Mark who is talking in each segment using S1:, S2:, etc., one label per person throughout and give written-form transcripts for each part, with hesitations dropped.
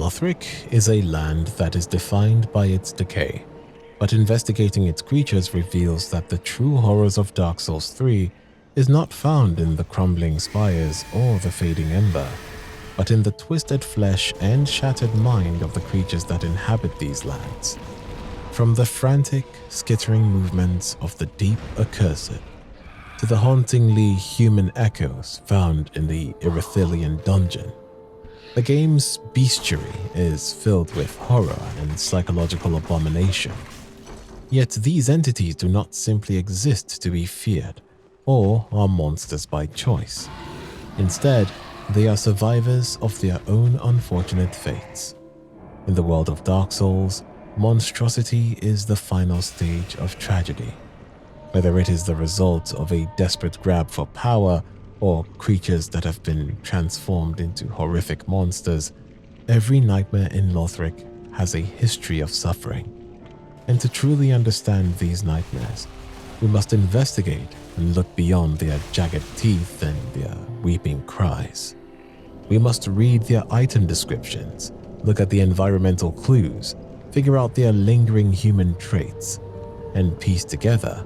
S1: Lothric is a land that is defined by its decay, but investigating its creatures reveals that the true horrors of Dark Souls 3 is not found in the crumbling spires or the fading ember, but in the twisted flesh and shattered mind of the creatures that inhabit these lands. From the frantic, skittering movements of the deep accursed, to the hauntingly human echoes found in the Erythilian dungeon, the game's bestiary is filled with horror and psychological abomination. Yet these entities do not simply exist to be feared, or are monsters by choice. Instead, they are survivors of their own unfortunate fates. In the world of Dark Souls, monstrosity is the final stage of tragedy. Whether it is the result of a desperate grab for power or creatures that have been transformed into horrific monsters, every nightmare in Lothric has a history of suffering. And to truly understand these nightmares, we must investigate and look beyond their jagged teeth and their weeping cries. We must read their item descriptions, look at the environmental clues, figure out their lingering human traits, and piece together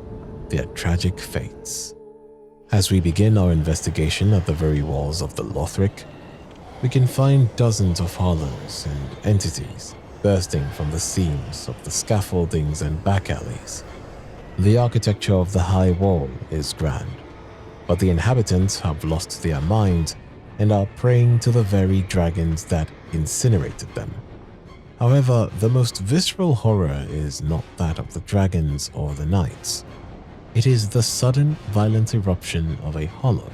S1: their tragic fates. As we begin our investigation at the very walls of the Lothric, we can find dozens of hollows and entities bursting from the seams of the scaffoldings and back alleys. The architecture of the high wall is grand, but the inhabitants have lost their minds and are praying to the very dragons that incinerated them. However, the most visceral horror is not that of the dragons or the knights. It is the sudden, violent eruption of a hollow.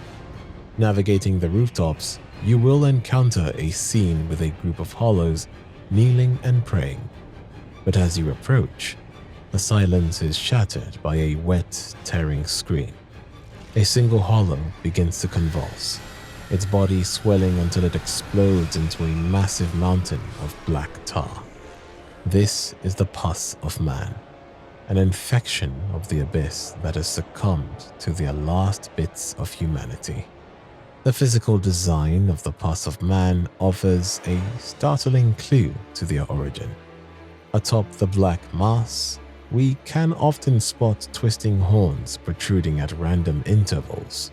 S1: Navigating the rooftops, you will encounter a scene with a group of hollows kneeling and praying. But as you approach, the silence is shattered by a wet, tearing scream. A single hollow begins to convulse, its body swelling until it explodes into a massive mountain of black tar. This is the pus of man, an infection of the abyss that has succumbed to their last bits of humanity. The physical design of the pus of man offers a startling clue to their origin. Atop the black mass, we can often spot twisting horns protruding at random intervals.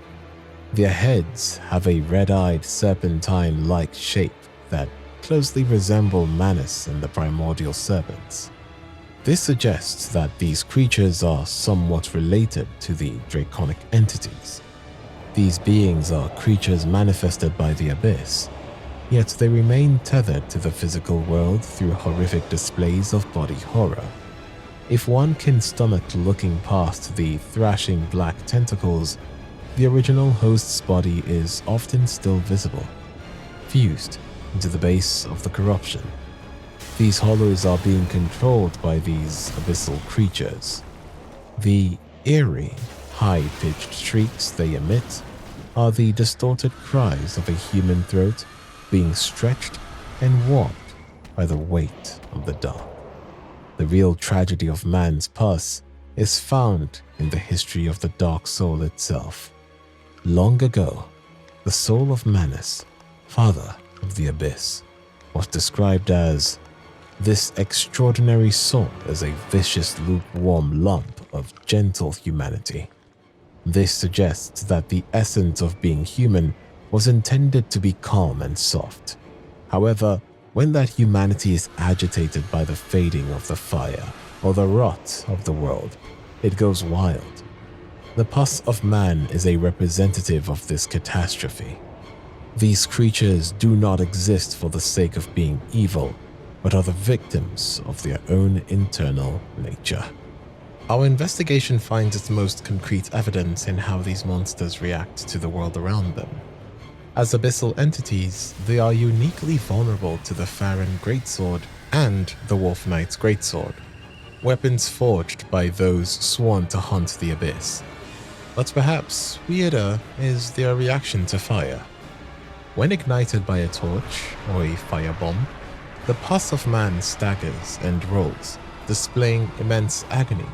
S1: Their heads have a red-eyed serpentine-like shape that closely resemble Manus and the primordial serpents. This suggests that these creatures are somewhat related to the draconic entities. These beings are creatures manifested by the abyss, yet they remain tethered to the physical world through horrific displays of body horror. If one can stomach looking past the thrashing black tentacles, the original host's body is often still visible, fused into the base of the corruption. These hollows are being controlled by these abyssal creatures. The eerie, high-pitched shrieks they emit are the distorted cries of a human throat being stretched and warped by the weight of the dark. The real tragedy of man's pus is found in the history of the Dark Soul itself. Long ago, the soul of Manus, father of the abyss, was described as this extraordinary soul is a vicious, lukewarm lump of gentle humanity. This suggests that the essence of being human was intended to be calm and soft. However, when that humanity is agitated by the fading of the fire or the rot of the world, it goes wild. The pus of man is a representative of this catastrophe. These creatures do not exist for the sake of being evil, but are the victims of their own internal nature. Our investigation finds its most concrete evidence in how these monsters react to the world around them. As abyssal entities, they are uniquely vulnerable to the Farron Greatsword and the Wolf Knight's Greatsword, weapons forged by those sworn to hunt the abyss. But perhaps weirder is their reaction to fire. When ignited by a torch or a firebomb, the pus of man staggers and rolls, displaying immense agony.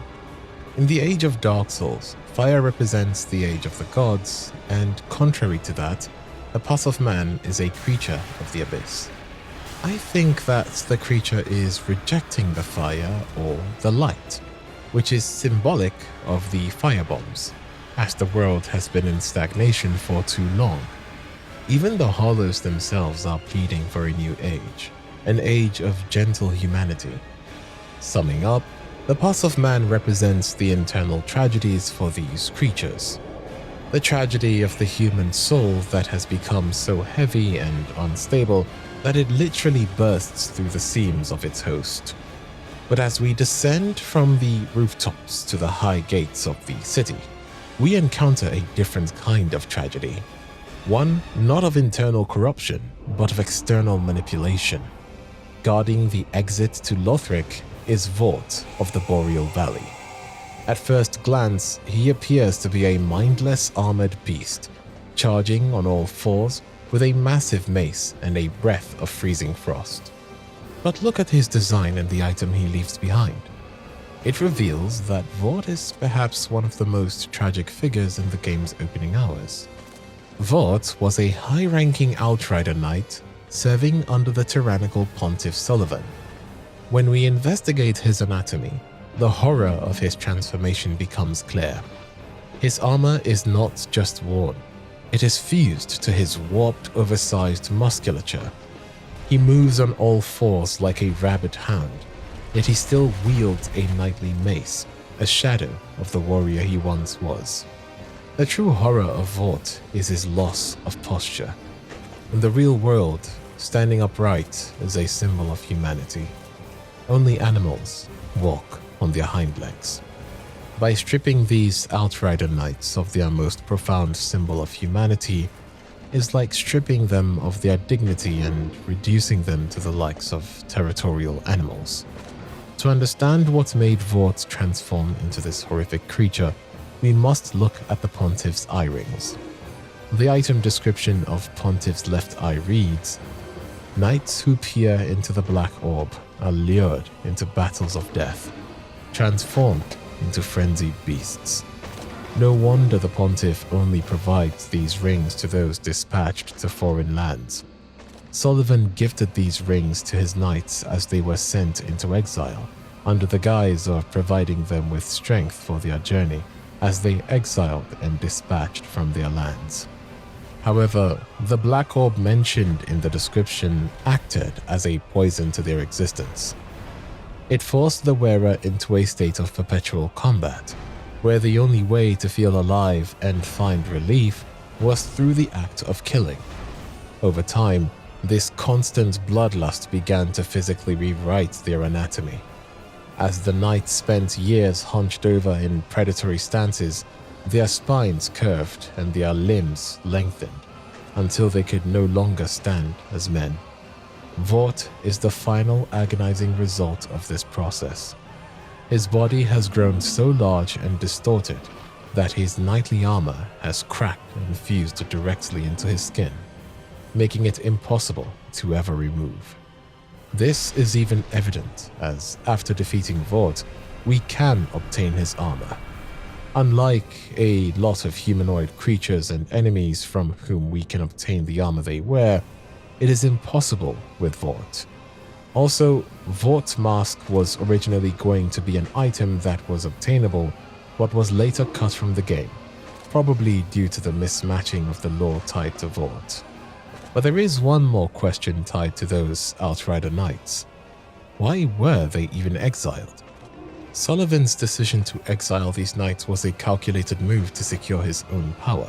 S1: In the age of Dark Souls, fire represents the age of the gods, and contrary to that, the pus of man is a creature of the abyss. I think that the creature is rejecting the fire or the light, which is symbolic of the firebombs, as the world has been in stagnation for too long. Even the hollows themselves are pleading for a new age, an age of gentle humanity. Summing up, the pus of man represents the internal tragedies for these creatures. The tragedy of the human soul that has become so heavy and unstable that it literally bursts through the seams of its host. But as we descend from the rooftops to the high gates of the city, we encounter a different kind of tragedy. One not of internal corruption, but of external manipulation. Guarding the exit to Lothric is Vordt of the Boreal Valley. At first glance, he appears to be a mindless armored beast, charging on all fours with a massive mace and a breath of freezing frost. But look at his design and the item he leaves behind. It reveals that Vordt is perhaps one of the most tragic figures in the game's opening hours. Vordt was a high-ranking outrider knight serving under the tyrannical Pontiff Sullivan. When we investigate his anatomy, the horror of his transformation becomes clear. His armor is not just worn, it is fused to his warped, oversized musculature. He moves on all fours like a rabid hound, yet he still wields a knightly mace, a shadow of the warrior he once was. The true horror of Vordt is his loss of posture. In the real world, standing upright is a symbol of humanity. Only animals walk on their hind legs. By stripping these outrider knights of their most profound symbol of humanity is like stripping them of their dignity and reducing them to the likes of territorial animals. To understand what made Vordt transform into this horrific creature, we must look at the Pontiff's eye rings. The item description of Pontiff's left eye reads, "Knights who peer into the black orb are lured into battles of death, transformed into frenzied beasts." No wonder the Pontiff only provides these rings to those dispatched to foreign lands. Sullivan gifted these rings to his knights as they were sent into exile, under the guise of providing them with strength for their journey as they exiled and dispatched from their lands. However, the black orb mentioned in the description acted as a poison to their existence. It forced the wearer into a state of perpetual combat, where the only way to feel alive and find relief was through the act of killing. Over time, this constant bloodlust began to physically rewrite their anatomy. As the knights spent years hunched over in predatory stances, their spines curved and their limbs lengthened until they could no longer stand as men. Vordt is the final agonizing result of this process. His body has grown so large and distorted that his knightly armor has cracked and fused directly into his skin, making it impossible to ever remove. This is even evident as, after defeating Vordt, we can obtain his armor. Unlike a lot of humanoid creatures and enemies from whom we can obtain the armor they wear, it is impossible with Vordt. Also, Vordt's mask was originally going to be an item that was obtainable, but was later cut from the game, probably due to the mismatching of the lore tied to Vordt. But there is one more question tied to those Outrider Knights. Why were they even exiled? Sullivan's decision to exile these knights was a calculated move to secure his own power.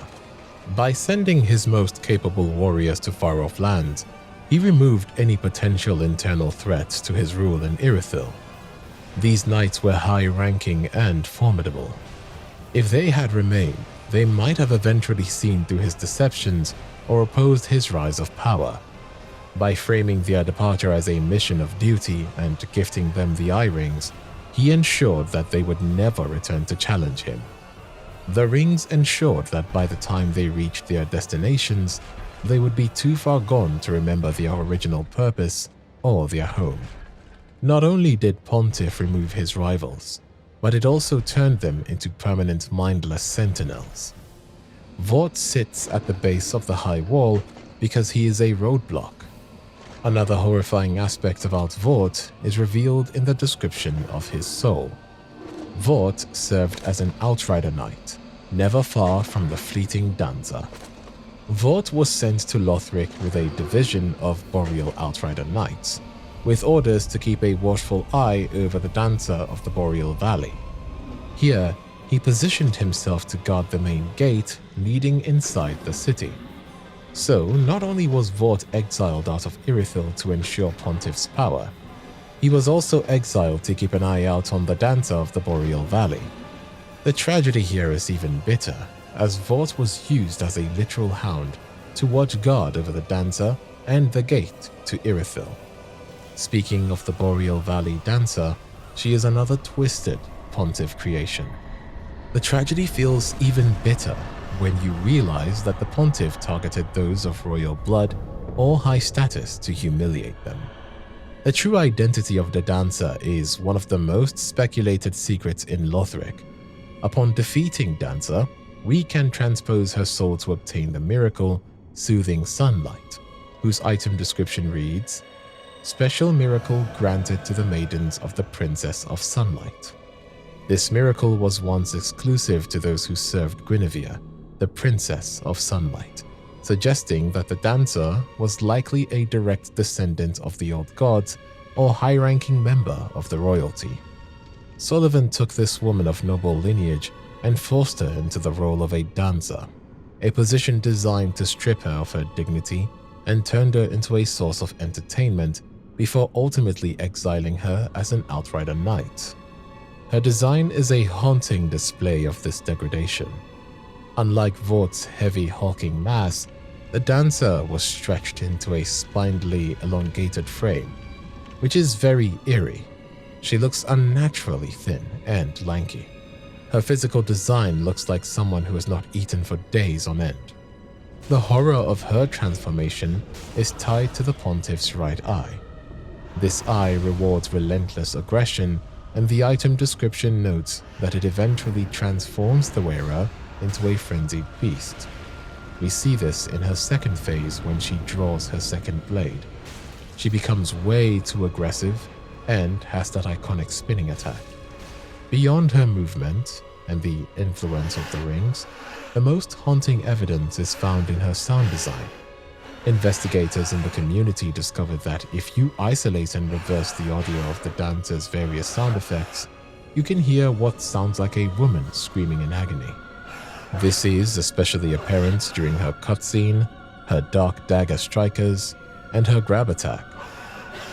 S1: By sending his most capable warriors to far-off lands, he removed any potential internal threats to his rule in Irithyll. These knights were high-ranking and formidable. If they had remained, they might have eventually seen through his deceptions or opposed his rise of power. By framing their departure as a mission of duty and gifting them the eye rings, he ensured that they would never return to challenge him. The rings ensured that by the time they reached their destinations, they would be too far gone to remember their original purpose or their home. Not only did Pontiff remove his rivals, but it also turned them into permanent mindless sentinels. Vordt sits at the base of the high wall because he is a roadblock. Another horrifying aspect about Vordt is revealed in the description of his soul. Vordt served as an outrider knight, never far from the fleeting dancer. Vordt was sent to Lothric with a division of Boreal outrider knights, with orders to keep a watchful eye over the dancer of the Boreal Valley. Here, he positioned himself to guard the main gate leading inside the city. So, not only was Vordt exiled out of Irithyll to ensure Pontiff's power, he was also exiled to keep an eye out on the dancer of the Boreal Valley. The tragedy here is even bitter, as Vordt was used as a literal hound to watch guard over the dancer and the gate to Irithyll. Speaking of the Boreal Valley dancer, she is another twisted Pontiff creation. The tragedy feels even bitter when you realize that the Pontiff targeted those of royal blood or high status to humiliate them. The true identity of the dancer is one of the most speculated secrets in Lothric. Upon defeating Dancer, we can transpose her soul to obtain the miracle, Soothing Sunlight, whose item description reads, "Special miracle granted to the maidens of the Princess of Sunlight." This miracle was once exclusive to those who served Guinevere, the Princess of Sunlight, suggesting that the dancer was likely a direct descendant of the old gods or high-ranking member of the royalty. Sullivan took this woman of noble lineage and forced her into the role of a dancer, a position designed to strip her of her dignity and turned her into a source of entertainment before ultimately exiling her as an outrider knight. Her design is a haunting display of this degradation. Unlike Vordt's heavy hulking mass, the dancer was stretched into a spindly, elongated frame, which is very eerie. She looks unnaturally thin and lanky. Her physical design looks like someone who has not eaten for days on end. The horror of her transformation is tied to the Pontiff's right eye. This eye rewards relentless aggression, and the item description notes that it eventually transforms the wearer into a frenzied beast. We see this in her second phase when she draws her second blade. She becomes way too aggressive and has that iconic spinning attack. Beyond her movement and the influence of the rings, the most haunting evidence is found in her sound design. Investigators in the community discovered that if you isolate and reverse the audio of the dancer's various sound effects, you can hear what sounds like a woman screaming in agony. This is especially apparent during her cutscene, her dark dagger strikers, and her grab attack.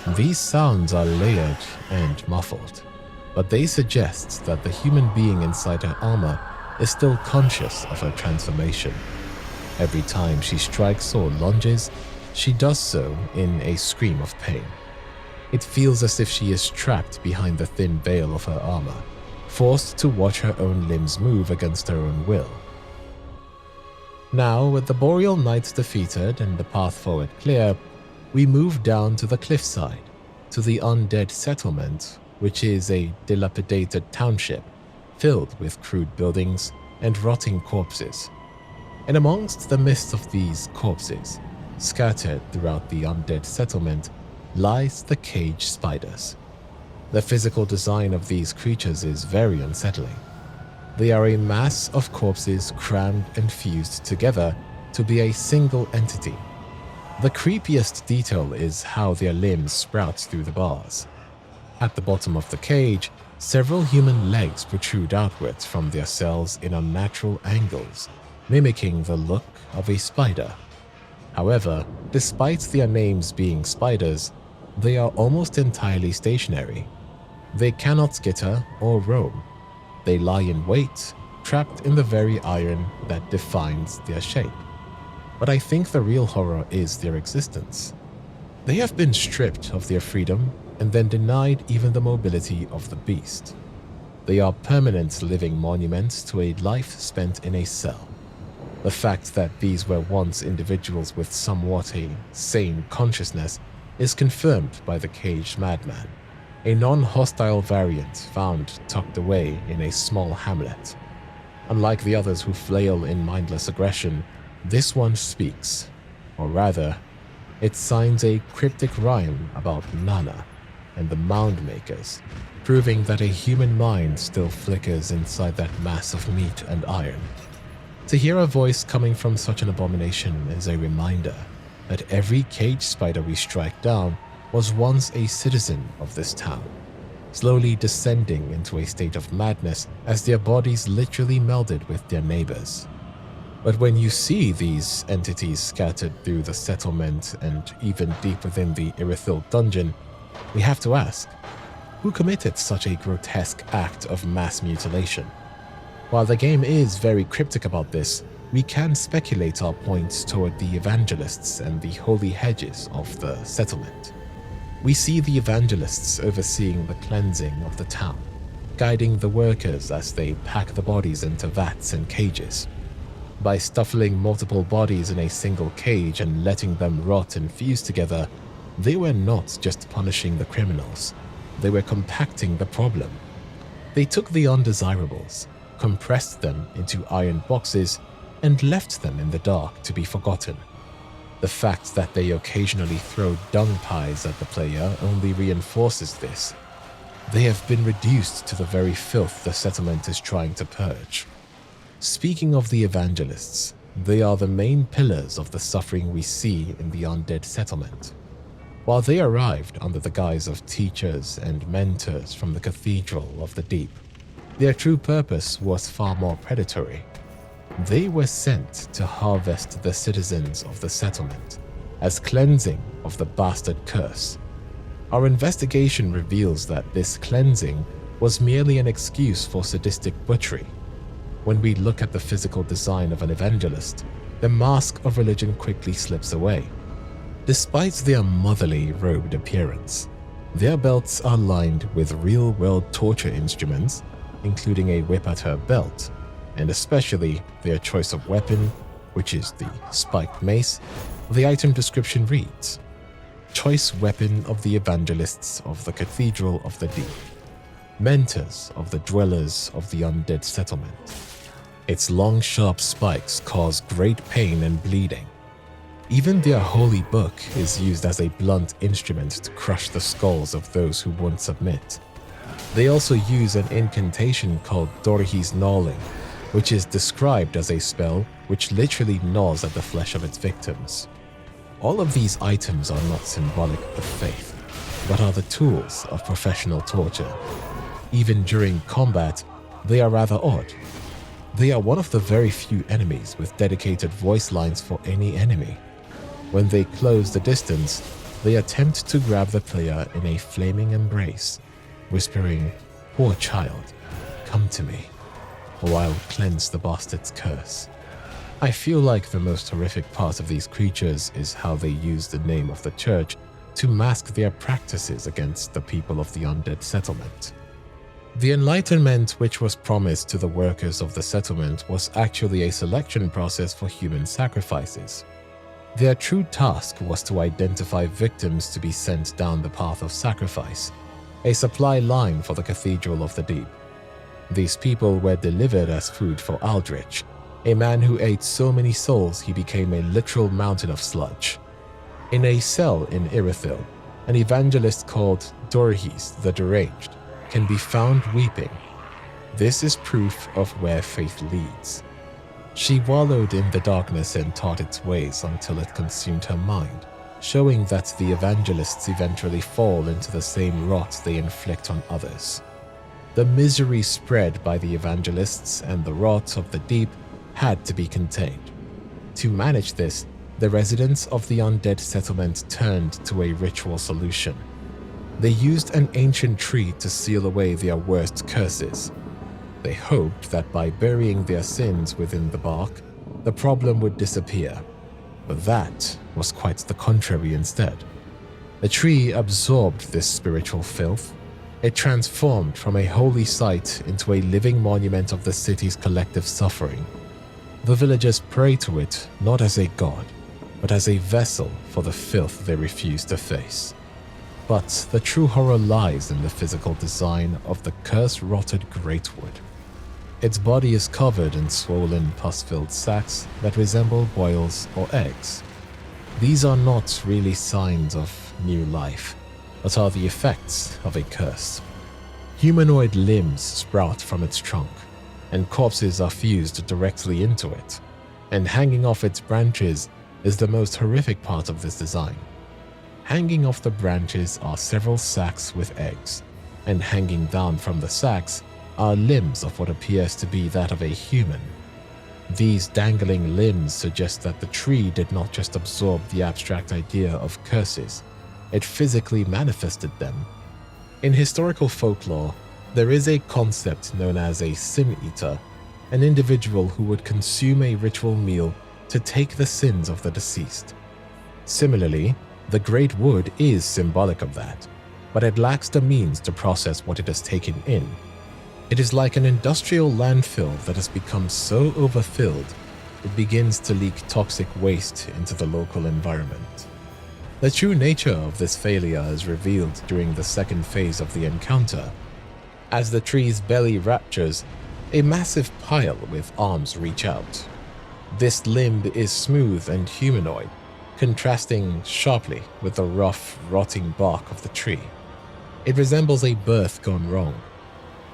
S1: These sounds are layered and muffled, but they suggest that the human being inside her armor is still conscious of her transformation. Every time she strikes or lunges, she does so in a scream of pain. It feels as if she is trapped behind the thin veil of her armor, forced to watch her own limbs move against her own will. Now, with the Boreal Knights defeated and the path forward clear, we move down to the cliffside, to the undead settlement, which is a dilapidated township filled with crude buildings and rotting corpses. And amongst the midst of these corpses, scattered throughout the undead settlement, lies the cage spiders. The physical design of these creatures is very unsettling. They are a mass of corpses crammed and fused together to be a single entity. The creepiest detail is how their limbs sprout through the bars. At the bottom of the cage, several human legs protrude outwards from their cells in unnatural angles, mimicking the look of a spider. However, despite their names being spiders, they are almost entirely stationary. They cannot skitter or roam. They lie in wait, trapped in the very iron that defines their shape. But I think the real horror is their existence. They have been stripped of their freedom and then denied even the mobility of the beast. They are permanent living monuments to a life spent in a cell. The fact that these were once individuals with somewhat a sane consciousness is confirmed by the caged madman, a non-hostile variant found tucked away in a small hamlet. Unlike the others who flail in mindless aggression, this one speaks, or rather, It signs a cryptic rhyme about Nana and the mound makers, proving that a human mind still flickers inside that mass of meat and iron. To hear a voice coming from such an abomination is a reminder that every cage spider we strike down was once a citizen of this town, slowly descending into a state of madness as their bodies literally melded with their neighbors. But when you see these entities scattered through the settlement and even deep within the Irithyll dungeon, we have to ask, who committed such a grotesque act of mass mutilation? While the game is very cryptic about this, we can speculate our points toward the Evangelists and the holy hedges of the settlement. We see the Evangelists overseeing the cleansing of the town, guiding the workers as they pack the bodies into vats and cages. By stuffing multiple bodies in a single cage and letting them rot and fuse together, they were not just punishing the criminals, they were compacting the problem. They took the undesirables, compressed them into iron boxes, and left them in the dark to be forgotten. The fact that they occasionally throw dung pies at the player only reinforces this. They have been reduced to the very filth the settlement is trying to purge. Speaking of the Evangelists, they are the main pillars of the suffering we see in the undead settlement. While they arrived under the guise of teachers and mentors from the Cathedral of the Deep, their true purpose was far more predatory. They were sent to harvest the citizens of the settlement as cleansing of the bastard curse. Our investigation reveals that this cleansing was merely an excuse for sadistic butchery. When we look at the physical design of an evangelist, the mask of religion quickly slips away. Despite their motherly robed appearance, their belts are lined with real-world torture instruments, including a whip at her belt, and especially their choice of weapon, which is the spiked mace. The item description reads, "Choice weapon of the Evangelists of the Cathedral of the Deep, mentors of the dwellers of the undead settlement. Its long, sharp spikes cause great pain and bleeding. Even their holy book is used as a blunt instrument to crush the skulls of those who won't submit. They also use an incantation called Dorhi's Gnawing, which is described as a spell which literally gnaws at the flesh of its victims. All of these items are not symbolic of faith, but are the tools of professional torture. Even during combat, they are rather odd. They are one of the very few enemies with dedicated voice lines for any enemy. When they close the distance, they attempt to grab the player in a flaming embrace, whispering, "Poor child, come to me," or I'll cleanse the bastard's curse. I feel like the most horrific part of these creatures is how they use the name of the church to mask their practices against the people of the undead settlement. The enlightenment which was promised to the workers of the settlement was actually a selection process for human sacrifices. Their true task was to identify victims to be sent down the path of sacrifice, a supply line for the Cathedral of the Deep. These people were delivered as food for Aldrich, a man who ate so many souls he became a literal mountain of sludge. In a cell in Irithyll, an evangelist called Dorhis the Deranged can be found weeping. This is proof of where faith leads. She wallowed in the darkness and taught its ways until it consumed her mind, showing that the evangelists eventually fall into the same rot they inflict on others. The misery spread by the evangelists and the rot of the deep had to be contained. To manage this, the residents of the undead settlement turned to a ritual solution. They used an ancient tree to seal away their worst curses. They hoped that by burying their sins within the bark, the problem would disappear. But that was quite the contrary instead. The tree absorbed this spiritual filth. It transformed from a holy site into a living monument of the city's collective suffering. The villagers pray to it not as a god, but as a vessel for the filth they refuse to face. But the true horror lies in the physical design of the curse-rotted greatwood. Its body is covered in swollen, pus-filled sacs that resemble boils or eggs. These are not really signs of new life, but are the effects of a curse. Humanoid limbs sprout from its trunk, and corpses are fused directly into it, and hanging off its branches is the most horrific part of this design. Hanging off the branches are several sacks with eggs, and hanging down from the sacks are limbs of what appears to be that of a human. These dangling limbs suggest that the tree did not just absorb the abstract idea of curses, it physically manifested them. In historical folklore, there is a concept known as a sin-eater, an individual who would consume a ritual meal to take the sins of the deceased. Similarly, the greatwood is symbolic of that, but it lacks the means to process what it has taken in. It is like an industrial landfill that has become so overfilled, it begins to leak toxic waste into the local environment. The true nature of this failure is revealed during the second phase of the encounter. As the tree's belly ruptures, a massive pile with arms reach out. This limb is smooth and humanoid, contrasting sharply with the rough, rotting bark of the tree. It resembles a birth gone wrong.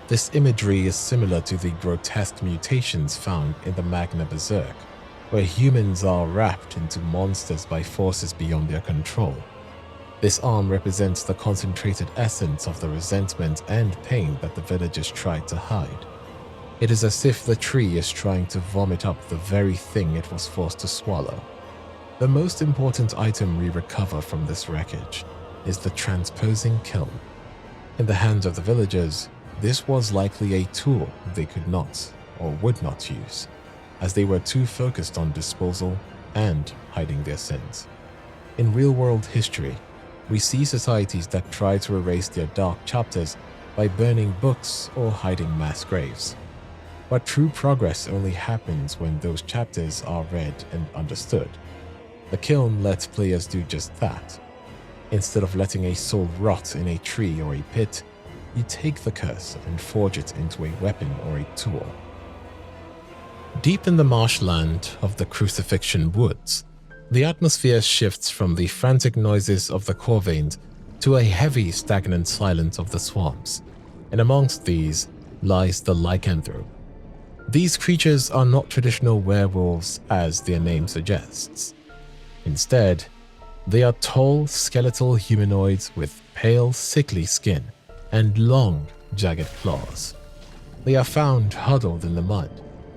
S1: This imagery is similar to the grotesque mutations found in the Magna Berserk, where humans are wrapped into monsters by forces beyond their control. This arm represents the concentrated essence of the resentment and pain that the villagers tried to hide. It is as if the tree is trying to vomit up the very thing it was forced to swallow. The most important item we recover from this wreckage is the transposing kiln. In the hands of the villagers, this was likely a tool they could not or would not use, as they were too focused on disposal and hiding their sins. In real-world history, we see societies that try to erase their dark chapters by burning books or hiding mass graves. But true progress only happens when those chapters are read and understood. The kiln lets players do just that. Instead of letting a soul rot in a tree or a pit, you take the curse and forge it into a weapon or a tool. Deep in the marshland of the Crucifixion Woods, the atmosphere shifts from the frantic noises of the corvains to a heavy, stagnant silence of the swamps, and amongst these lies the Lycanthrope. These creatures are not traditional werewolves as their name suggests. Instead, they are tall, skeletal humanoids with pale, sickly skin and long, jagged claws. They are found huddled in the mud,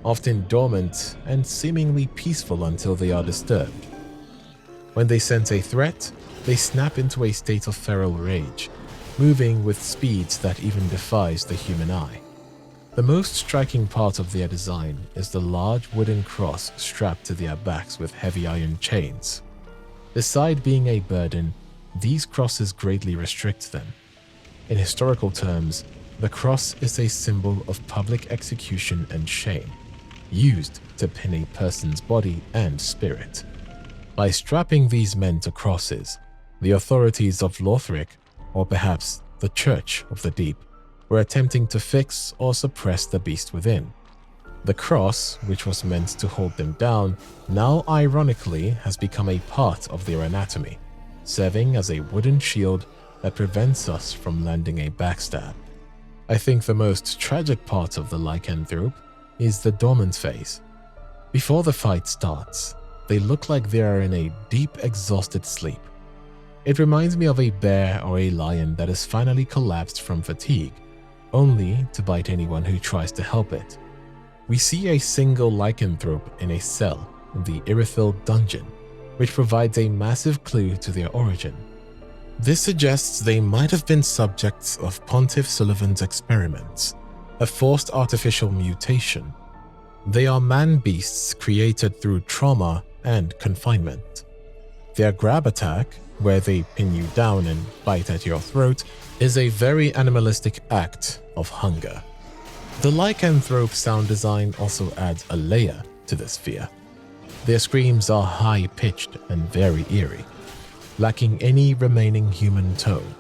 S1: often dormant and seemingly peaceful until they are disturbed. When they sense a threat, they snap into a state of feral rage, moving with speeds that even defies the human eye. The most striking part of their design is the large wooden cross strapped to their backs with heavy iron chains. Beside being a burden, these crosses greatly restrict them. In historical terms, the cross is a symbol of public execution and shame, used to pin a person's body and spirit. By strapping these men to crosses, the authorities of Lothric, or perhaps the Church of the Deep, were attempting to fix or suppress the beast within. The cross, which was meant to hold them down, now ironically has become a part of their anatomy, serving as a wooden shield that prevents us from landing a backstab. I think the most tragic part of the Lycanthrope is the dormant phase. Before the fight starts, they look like they are in a deep, exhausted sleep. It reminds me of a bear or a lion that has finally collapsed from fatigue, only to bite anyone who tries to help it. We see a single Lycanthrope in a cell in the Irithyll dungeon, which provides a massive clue to their origin. This suggests they might have been subjects of Pontiff Sullivan's experiments, a forced artificial mutation. They are man-beasts created through trauma and confinement. Their grab attack, where they pin you down and bite at your throat, is a very animalistic act of hunger. The Lycanthrope sound design also adds a layer to this fear. Their screams are high-pitched and very eerie, lacking any remaining human tone.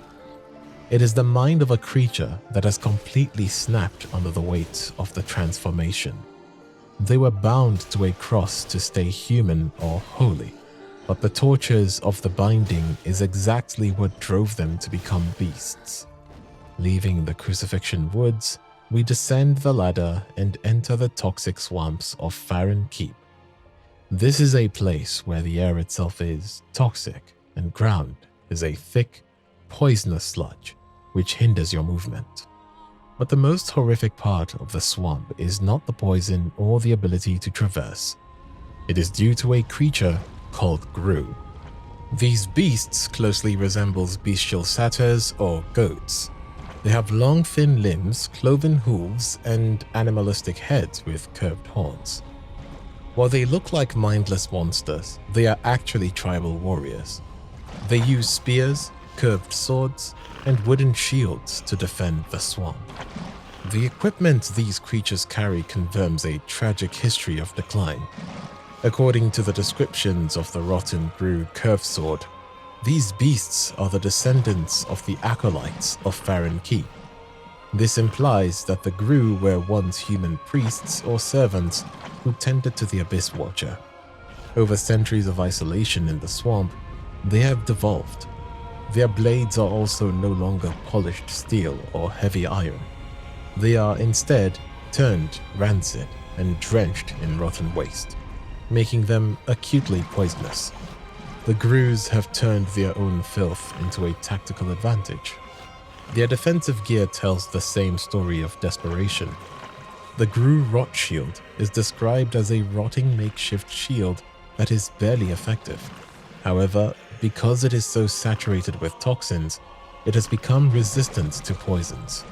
S1: It is the mind of a creature that has completely snapped under the weight of the transformation. They were bound to a cross to stay human or holy, but the tortures of the binding is exactly what drove them to become beasts. Leaving the Crucifixion Woods, we descend the ladder and enter the toxic swamps of Farron Keep. This is a place where the air itself is toxic and ground is a thick, poisonous sludge which hinders your movement. But the most horrific part of the swamp is not the poison or the ability to traverse. It is due to a creature called Ghru. These beasts closely resemble bestial satyrs or goats. They have long thin limbs, cloven hooves, and animalistic heads with curved horns. While they look like mindless monsters, they are actually tribal warriors. They use spears, curved swords, and wooden shields to defend the swamp. The equipment these creatures carry confirms a tragic history of decline. According to the descriptions of the rotten Ghru curved sword, these beasts are the descendants of the acolytes of Farron Keep. This implies that the Ghru were once human priests or servants who tended to the Abyss Watcher. Over centuries of isolation in the swamp, they have devolved. Their blades are also no longer polished steel or heavy iron. They are instead turned rancid and drenched in rotten waste, making them acutely poisonous. The Ghrus have turned their own filth into a tactical advantage. Their defensive gear tells the same story of desperation. The Ghru Rot Shield is described as a rotting makeshift shield that is barely effective. However, because it is so saturated with toxins, it has become resistant to poisons.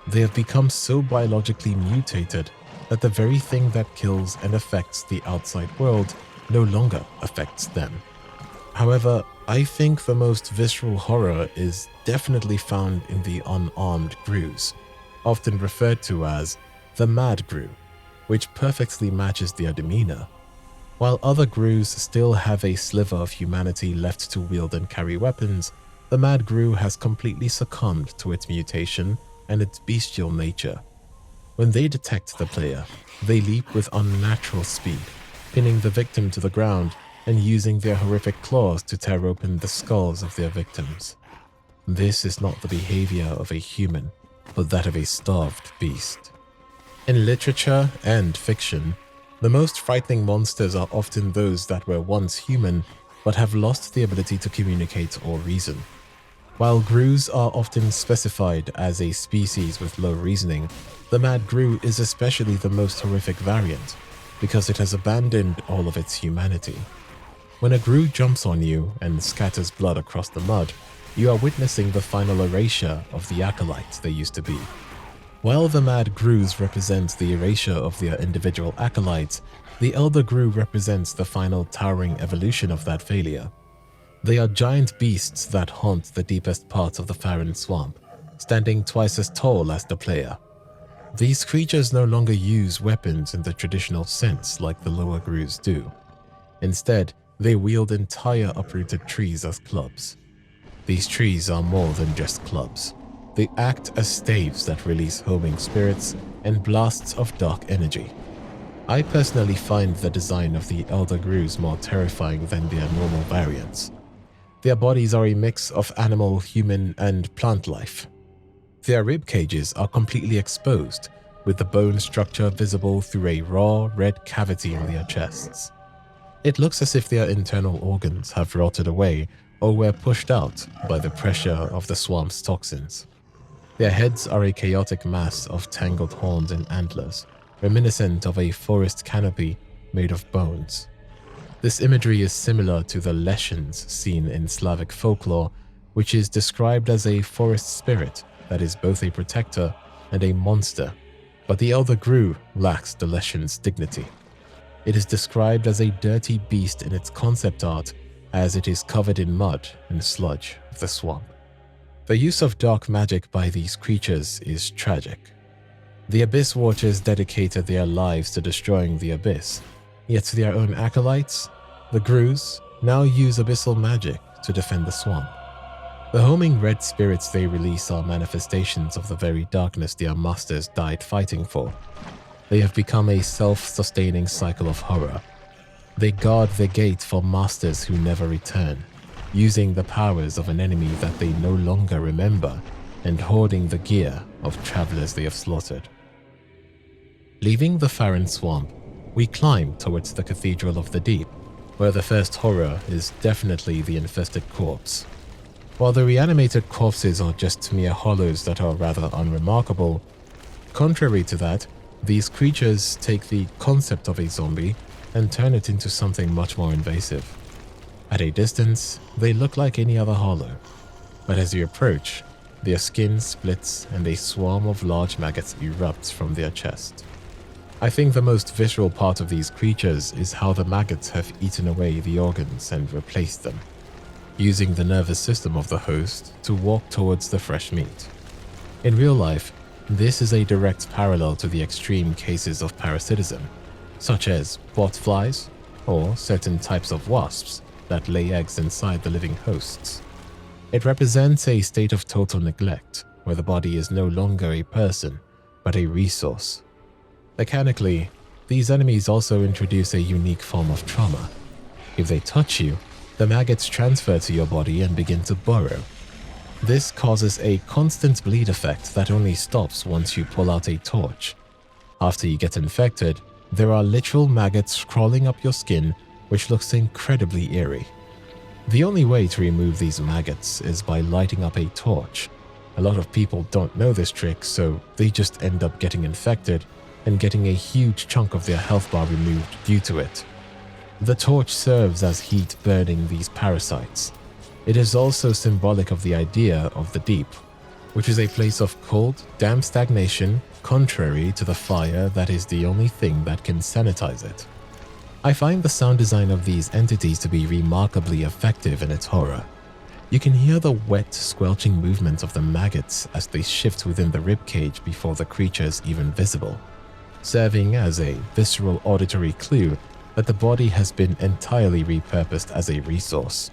S1: They have become so biologically mutated that the very thing that kills and affects the outside world no longer affects them. However, I think the most visceral horror is definitely found in the unarmed Ghrus, often referred to as the Mad Ghru, which perfectly matches their demeanor. While other Ghrus still have a sliver of humanity left to wield and carry weapons, the Mad Ghru has completely succumbed to its mutation and its bestial nature. When they detect the player, they leap with unnatural speed, pinning the victim to the ground and using their horrific claws to tear open the skulls of their victims. This is not the behavior of a human, but that of a starved beast. In literature and fiction, the most frightening monsters are often those that were once human but have lost the ability to communicate or reason. While Ghrus are often specified as a species with low reasoning, the Mad Ghru is especially the most horrific variant because it has abandoned all of its humanity. When a Ghru jumps on you and scatters blood across the mud, you are witnessing the final erasure of the acolytes they used to be. While the Mad Ghrus represent the erasure of their individual acolytes, the Elder Ghru represents the final towering evolution of that failure. They are giant beasts that haunt the deepest parts of the Farron Swamp, standing twice as tall as the player. These creatures no longer use weapons in the traditional sense like the lower Ghrus do. Instead, they wield entire uprooted trees as clubs. These trees are more than just clubs. They act as staves that release homing spirits and blasts of dark energy. I personally find the design of the Elder Ghrus more terrifying than their normal variants. Their bodies are a mix of animal, human, and plant life. Their rib cages are completely exposed, with the bone structure visible through a raw, red cavity in their chests. It looks as if their internal organs have rotted away or were pushed out by the pressure of the swamp's toxins. Their heads are a chaotic mass of tangled horns and antlers, reminiscent of a forest canopy made of bones. This imagery is similar to the Leshens seen in Slavic folklore, which is described as a forest spirit that is both a protector and a monster, but the Elder Ghru lacks the Leshens' dignity. It is described as a dirty beast in its concept art, as it is covered in mud and sludge of the swamp. The use of dark magic by these creatures is tragic. The Abyss Watchers dedicated their lives to destroying the Abyss, yet their own acolytes, the Ghrus, now use abyssal magic to defend the swamp. The homing red spirits they release are manifestations of the very darkness their masters died fighting for. They have become a self-sustaining cycle of horror. They guard the gate for masters who never return, using the powers of an enemy that they no longer remember and hoarding the gear of travelers they have slaughtered. Leaving the Farron swamp, we climb towards the Cathedral of the Deep, where the first horror is definitely the infested corpse. While the reanimated corpses are just mere hollows that are rather unremarkable, contrary to that, these creatures take the concept of a zombie and turn it into something much more invasive. At a distance, they look like any other hollow, but as you approach, their skin splits and a swarm of large maggots erupts from their chest. I think the most visceral part of these creatures is how the maggots have eaten away the organs and replaced them, using the nervous system of the host to walk towards the fresh meat. In real life, this is a direct parallel to the extreme cases of parasitism, such as botflies or certain types of wasps that lay eggs inside the living hosts. It represents a state of total neglect, where the body is no longer a person, but a resource. Mechanically, these enemies also introduce a unique form of trauma. If they touch you, the maggots transfer to your body and begin to burrow. This causes a constant bleed effect that only stops once you pull out a torch. After you get infected, there are literal maggots crawling up your skin, which looks incredibly eerie. The only way to remove these maggots is by lighting up a torch. A lot of people don't know this trick, so they just end up getting infected and getting a huge chunk of their health bar removed due to it. The torch serves as heat burning these parasites. It is also symbolic of the idea of the deep, which is a place of cold, damp stagnation, contrary to the fire that is the only thing that can sanitize it. I find the sound design of these entities to be remarkably effective in its horror. You can hear the wet, squelching movement of the maggots as they shift within the ribcage before the creature is even visible, serving as a visceral auditory clue that the body has been entirely repurposed as a resource.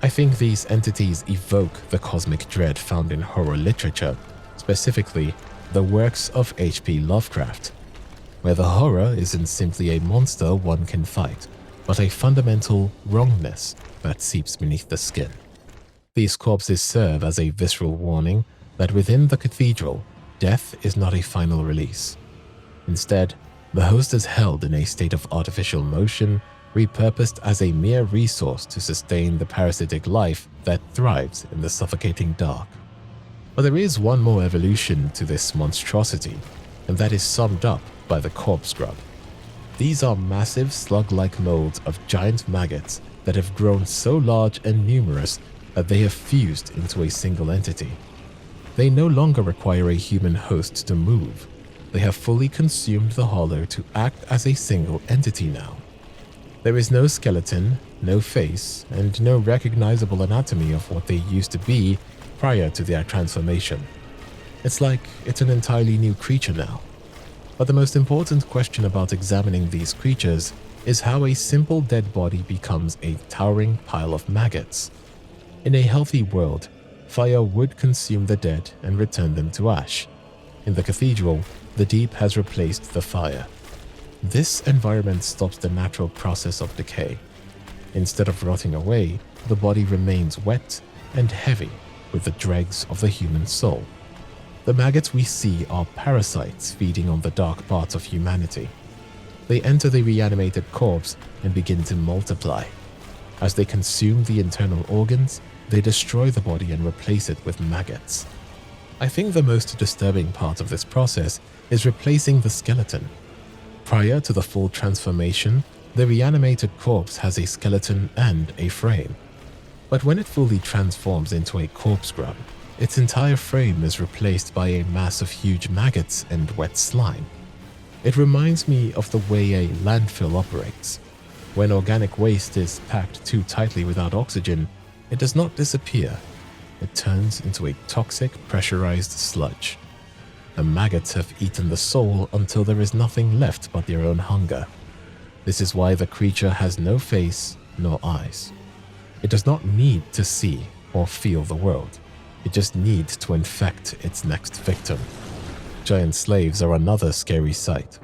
S1: I think these entities evoke the cosmic dread found in horror literature, specifically the works of H.P. Lovecraft, where the horror isn't simply a monster one can fight, but a fundamental wrongness that seeps beneath the skin. These corpses serve as a visceral warning that within the cathedral, death is not a final release. Instead, the host is held in a state of artificial motion, repurposed as a mere resource to sustain the parasitic life that thrives in the suffocating dark. But there is one more evolution to this monstrosity, and that is summed up by the corpse grub. These are massive slug-like molds of giant maggots that have grown so large and numerous that they have fused into a single entity. They no longer require a human host to move. They have fully consumed the hollow to act as a single entity now. There is no skeleton, no face, and no recognizable anatomy of what they used to be prior to their transformation. It's like it's an entirely new creature now. But the most important question about examining these creatures is how a simple dead body becomes a towering pile of maggots. In a healthy world, fire would consume the dead and return them to ash. In the cathedral, the deep has replaced the fire. This environment stops the natural process of decay. Instead of rotting away, the body remains wet and heavy with the dregs of the human soul. The maggots we see are parasites feeding on the dark parts of humanity. They enter the reanimated corpse and begin to multiply. As they consume the internal organs, they destroy the body and replace it with maggots. I think the most disturbing part of this process is replacing the skeleton. Prior to the full transformation, the reanimated corpse has a skeleton and a frame. But when it fully transforms into a corpse grub, its entire frame is replaced by a mass of huge maggots and wet slime. It reminds me of the way a landfill operates. When organic waste is packed too tightly without oxygen, it does not disappear. It turns into a toxic, pressurized sludge. The maggots have eaten the soul until there is nothing left but their own hunger. This is why the creature has no face nor eyes. It does not need to see or feel the world. It just needs to infect its next victim. Giant slaves are another scary sight.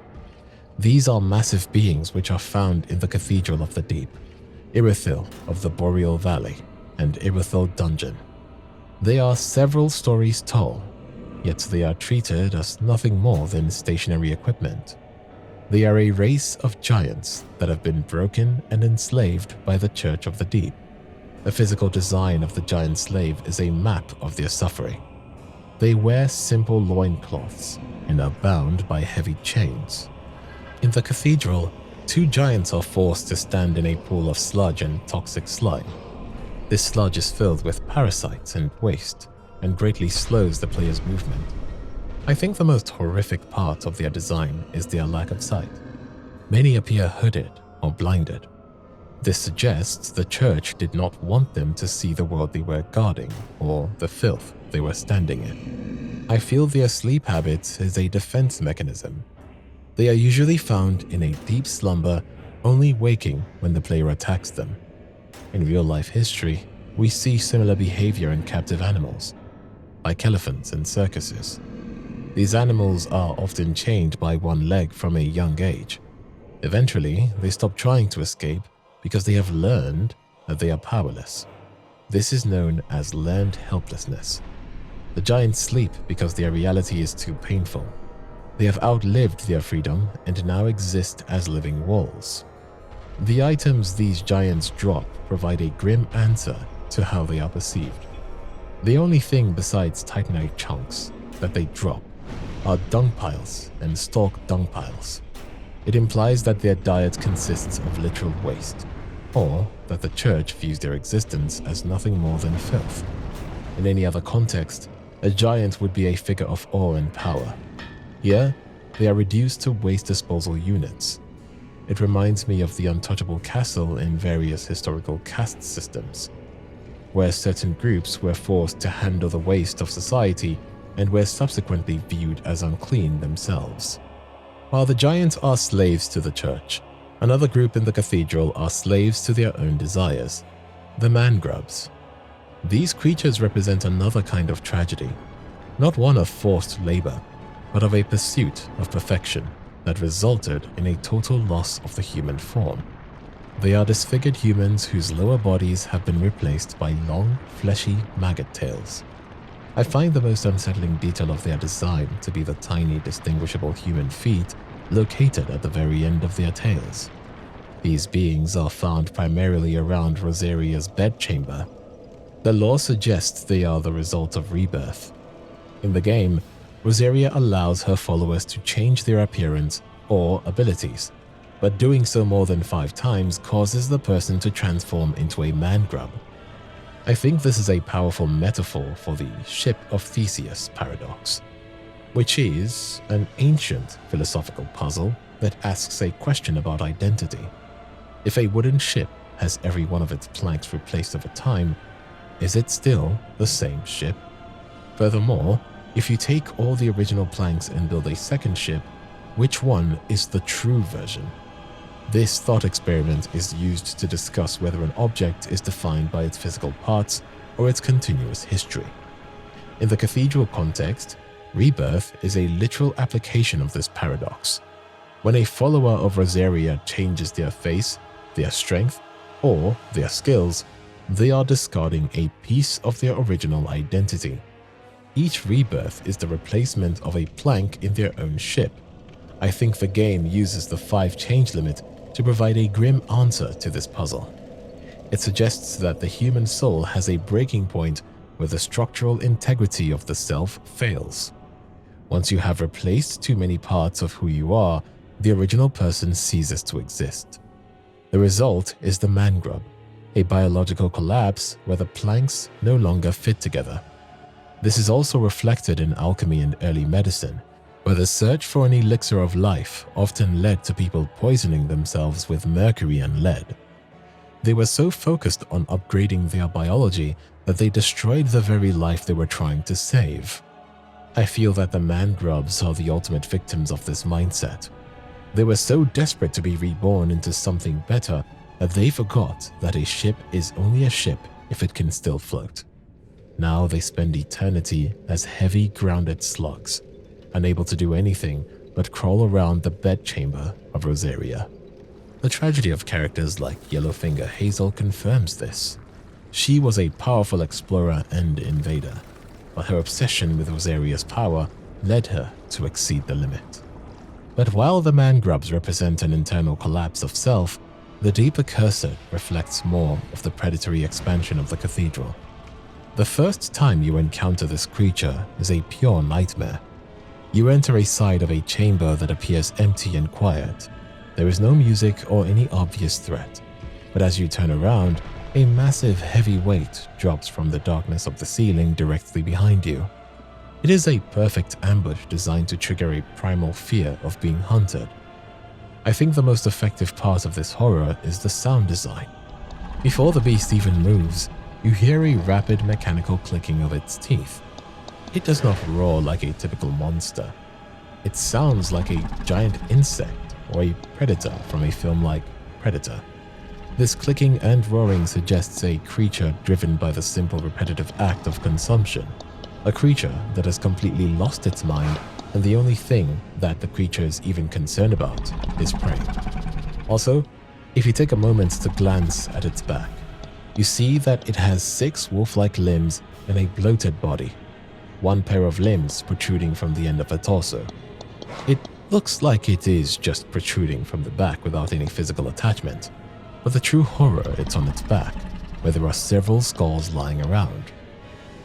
S1: These are massive beings which are found in the Cathedral of the Deep, Irithyll of the Boreal Valley, and Irithyll Dungeon. They are several stories tall, yet they are treated as nothing more than stationary equipment. They are a race of giants that have been broken and enslaved by the Church of the Deep. The physical design of the giant slave is a map of their suffering. They wear simple loincloths and are bound by heavy chains. In the cathedral, two giants are forced to stand in a pool of sludge and toxic slime. This sludge is filled with parasites and waste, and greatly slows the player's movement. I think the most horrific part of their design is their lack of sight. Many appear hooded or blinded. This suggests the church did not want them to see the world they were guarding or the filth they were standing in. I feel their sleep habit is a defense mechanism. They are usually found in a deep slumber, only waking when the player attacks them. In real-life history, we see similar behavior in captive animals, like elephants in circuses. These animals are often chained by one leg from a young age. Eventually, they stop trying to escape because they have learned that they are powerless. This is known as learned helplessness. The giants sleep because their reality is too painful. They have outlived their freedom and now exist as living walls. The items these giants drop provide a grim answer to how they are perceived. The only thing besides titanite chunks that they drop are dung piles and stalk dung piles. It implies that their diet consists of literal waste, or that the church views their existence as nothing more than filth. In any other context, a giant would be a figure of awe and power. Here, they are reduced to waste disposal units. It reminds me of the untouchable castle in various historical caste systems, where certain groups were forced to handle the waste of society and were subsequently viewed as unclean themselves. While the giants are slaves to the church, another group in the cathedral are slaves to their own desires, the man-grubs. These creatures represent another kind of tragedy, not one of forced labor, but of a pursuit of perfection that resulted in a total loss of the human form. They are disfigured humans whose lower bodies have been replaced by long, fleshy maggot tails. I find the most unsettling detail of their design to be the tiny, distinguishable human feet located at the very end of their tails. These beings are found primarily around Rosaria's bedchamber. The lore suggests they are the result of rebirth. In the game, Rosaria allows her followers to change their appearance or abilities, but doing so more than 5 times causes the person to transform into a man-grub. I think this is a powerful metaphor for the Ship of Theseus paradox, which is an ancient philosophical puzzle that asks a question about identity. If a wooden ship has every one of its planks replaced over time, is it still the same ship? Furthermore, if you take all the original planks and build a second ship, which one is the true version? This thought experiment is used to discuss whether an object is defined by its physical parts or its continuous history. In the cathedral context, rebirth is a literal application of this paradox. When a follower of Rosaria changes their face, their strength, or their skills, they are discarding a piece of their original identity. Each rebirth is the replacement of a plank in their own ship. I think the game uses the 5 change limit to provide a grim answer to this puzzle. It suggests that the human soul has a breaking point where the structural integrity of the self fails. Once you have replaced too many parts of who you are, the original person ceases to exist. The result is the man-grub, a biological collapse where the planks no longer fit together. This is also reflected in alchemy and early medicine, where the search for an elixir of life often led to people poisoning themselves with mercury and lead. They were so focused on upgrading their biology that they destroyed the very life they were trying to save. I feel that the man-grubs are the ultimate victims of this mindset. They were so desperate to be reborn into something better that they forgot that a ship is only a ship if it can still float. Now they spend eternity as heavy, grounded slugs, unable to do anything but crawl around the bedchamber of Rosaria. The tragedy of characters like Yellowfinger Hazel confirms this. She was a powerful explorer and invader, but her obsession with Rosaria's power led her to exceed the limit. But while the man grubs represent an internal collapse of self, the deep accursed reflects more of the predatory expansion of the cathedral. The first time you encounter this creature is a pure nightmare. You enter a side of a chamber that appears empty and quiet. There is no music or any obvious threat, but as you turn around, a massive heavy weight drops from the darkness of the ceiling directly behind you. It is a perfect ambush designed to trigger a primal fear of being hunted. I think the most effective part of this horror is the sound design. Before the beast even moves, you hear a rapid mechanical clicking of its teeth. It does not roar like a typical monster. It sounds like a giant insect or a predator from a film like Predator. This clicking and roaring suggests a creature driven by the simple repetitive act of consumption, a creature that has completely lost its mind, and the only thing that the creature is even concerned about is prey. Also, if you take a moment to glance at its back, you see that it has 6 wolf-like limbs and a bloated body, 1 pair of limbs protruding from the end of the torso. It looks like it is just protruding from the back without any physical attachment, but the true horror is on its back, where there are several skulls lying around.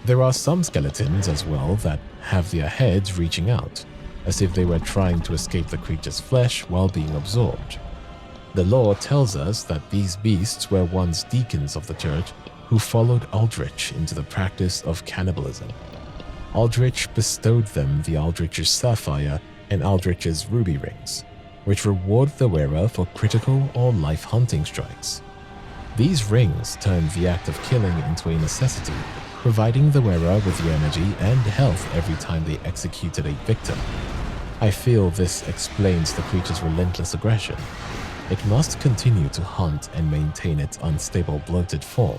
S1: There are some skeletons as well that have their heads reaching out, as if they were trying to escape the creature's flesh while being absorbed. The lore tells us that these beasts were once deacons of the church who followed Aldrich into the practice of cannibalism. Aldrich bestowed them the Aldrich's sapphire and Aldrich's ruby rings, which reward the wearer for critical or life hunting strikes. These rings turned the act of killing into a necessity, providing the wearer with the energy and health every time they executed a victim. I feel this explains the creature's relentless aggression. It must continue to hunt and maintain its unstable bloated form.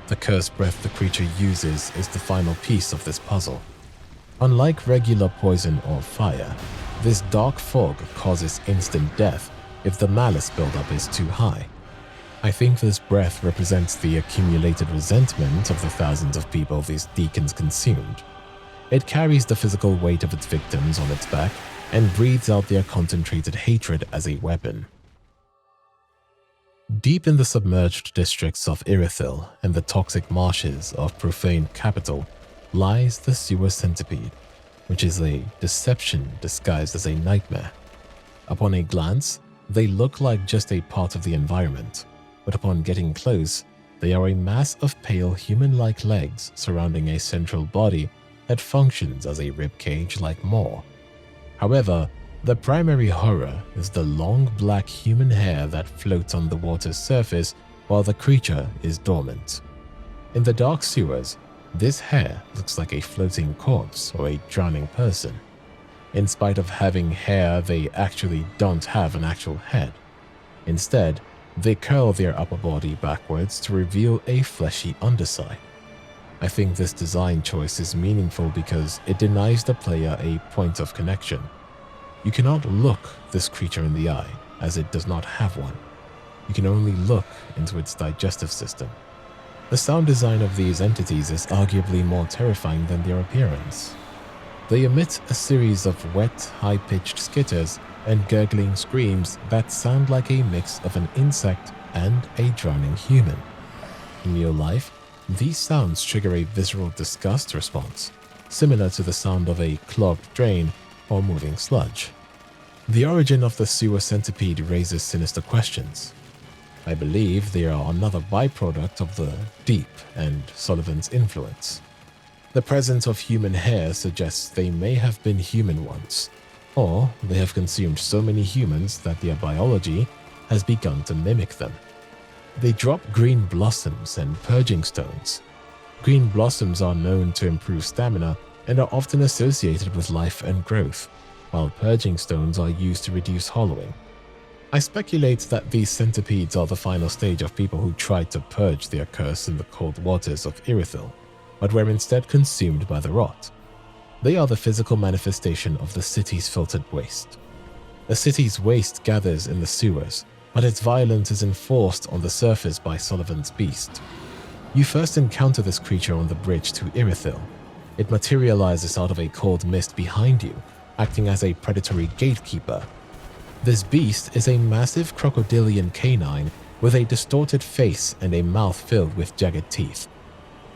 S1: The cursed breath the creature uses is the final piece of this puzzle. Unlike regular poison or fire, this dark fog causes instant death if the malice buildup is too high. I think this breath represents the accumulated resentment of the thousands of people these deacons consumed. It carries the physical weight of its victims on its back and breathes out their concentrated hatred as a weapon. Deep in the submerged districts of Irithyll and the toxic marshes of Profane Capital lies the sewer centipede, which is a deception disguised as a nightmare. Upon a glance, they look like just a part of the environment, but upon getting close, they are a mass of pale human-like legs surrounding a central body that functions as a ribcage like maw. However, the primary horror is the long black human hair that floats on the water's surface while the creature is dormant. In the dark sewers, this hair looks like a floating corpse or a drowning person. In spite of having hair, they actually don't have an actual head. Instead, they curl their upper body backwards to reveal a fleshy underside. I think this design choice is meaningful because it denies the player a point of connection. You cannot look this creature in the eye, as it does not have one. You can only look into its digestive system. The sound design of these entities is arguably more terrifying than their appearance. They emit a series of wet, high-pitched skitters and gurgling screams that sound like a mix of an insect and a drowning human. In real life, these sounds trigger a visceral disgust response, similar to the sound of a clogged drain or moving sludge. The origin of the sewer centipede raises sinister questions. I believe they are another byproduct of the Deep and Sullivan's influence. The presence of human hair suggests they may have been human once, or they have consumed so many humans that their biology has begun to mimic them. They drop green blossoms and purging stones. Green blossoms are known to improve stamina and are often associated with life and growth, while purging stones are used to reduce hollowing. I speculate that these centipedes are the final stage of people who tried to purge their curse in the cold waters of Irithyll, but were instead consumed by the rot. They are the physical manifestation of the city's filtered waste. The city's waste gathers in the sewers, but its violence is enforced on the surface by Sullivan's beast. You first encounter this creature on the bridge to Irithyll. It materializes out of a cold mist behind you, acting as a predatory gatekeeper. This beast is a massive crocodilian canine with a distorted face and a mouth filled with jagged teeth.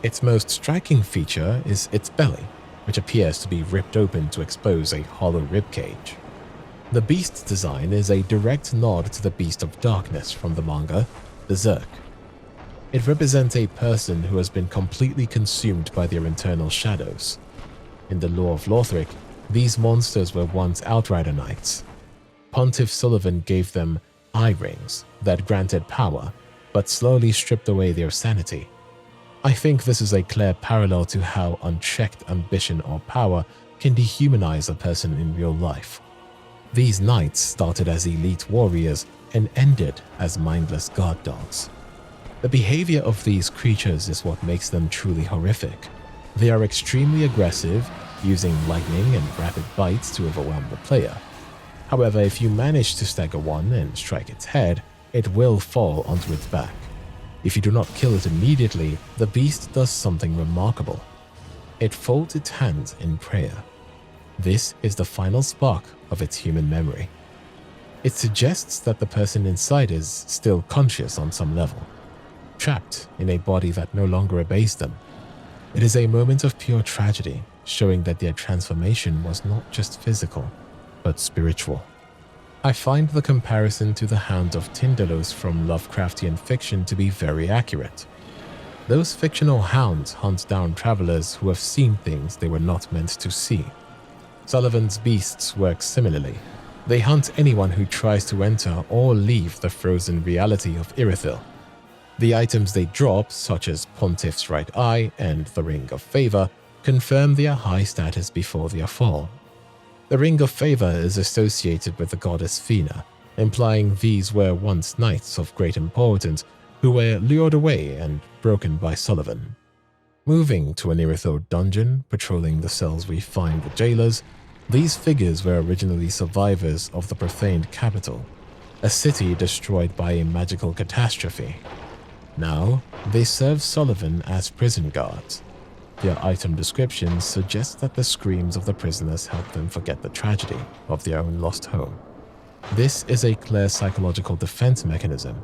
S1: Its most striking feature is its belly, which appears to be ripped open to expose a hollow ribcage. The beast's design is a direct nod to the Beast of Darkness from the manga, Berserk. It represents a person who has been completely consumed by their internal shadows. In the lore of Lothric, these monsters were once outrider knights. Pontiff Sullivan gave them eye rings that granted power, but slowly stripped away their sanity. I think this is a clear parallel to how unchecked ambition or power can dehumanize a person in real life. These knights started as elite warriors and ended as mindless guard dogs. The behavior of these creatures is what makes them truly horrific. They are extremely aggressive, using lightning and rapid bites to overwhelm the player. However, if you manage to stagger one and strike its head, it will fall onto its back. If you do not kill it immediately, the beast does something remarkable. It folds its hands in prayer. This is the final spark of its human memory. It suggests that the person inside is still conscious on some level, trapped in a body that no longer obeys them. It is a moment of pure tragedy, showing that their transformation was not just physical, but spiritual. I find the comparison to the Hound of Tindalos from Lovecraftian fiction to be very accurate. Those fictional hounds hunt down travelers who have seen things they were not meant to see. Sullivan's beasts work similarly. They hunt anyone who tries to enter or leave the frozen reality of Irithyll. The items they drop, such as Pontiff's right eye and the Ring of Favor, confirm their high status before their fall. The Ring of Favor is associated with the goddess Fina, implying these were once knights of great importance who were lured away and broken by Sullivan. Moving to an Irithyll dungeon, patrolling the cells we find the jailers, these figures were originally survivors of the profaned capital, a city destroyed by a magical catastrophe. Now, they serve Sullivan as prison guards. Their item descriptions suggest that the screams of the prisoners help them forget the tragedy of their own lost home. This is a clear psychological defense mechanism,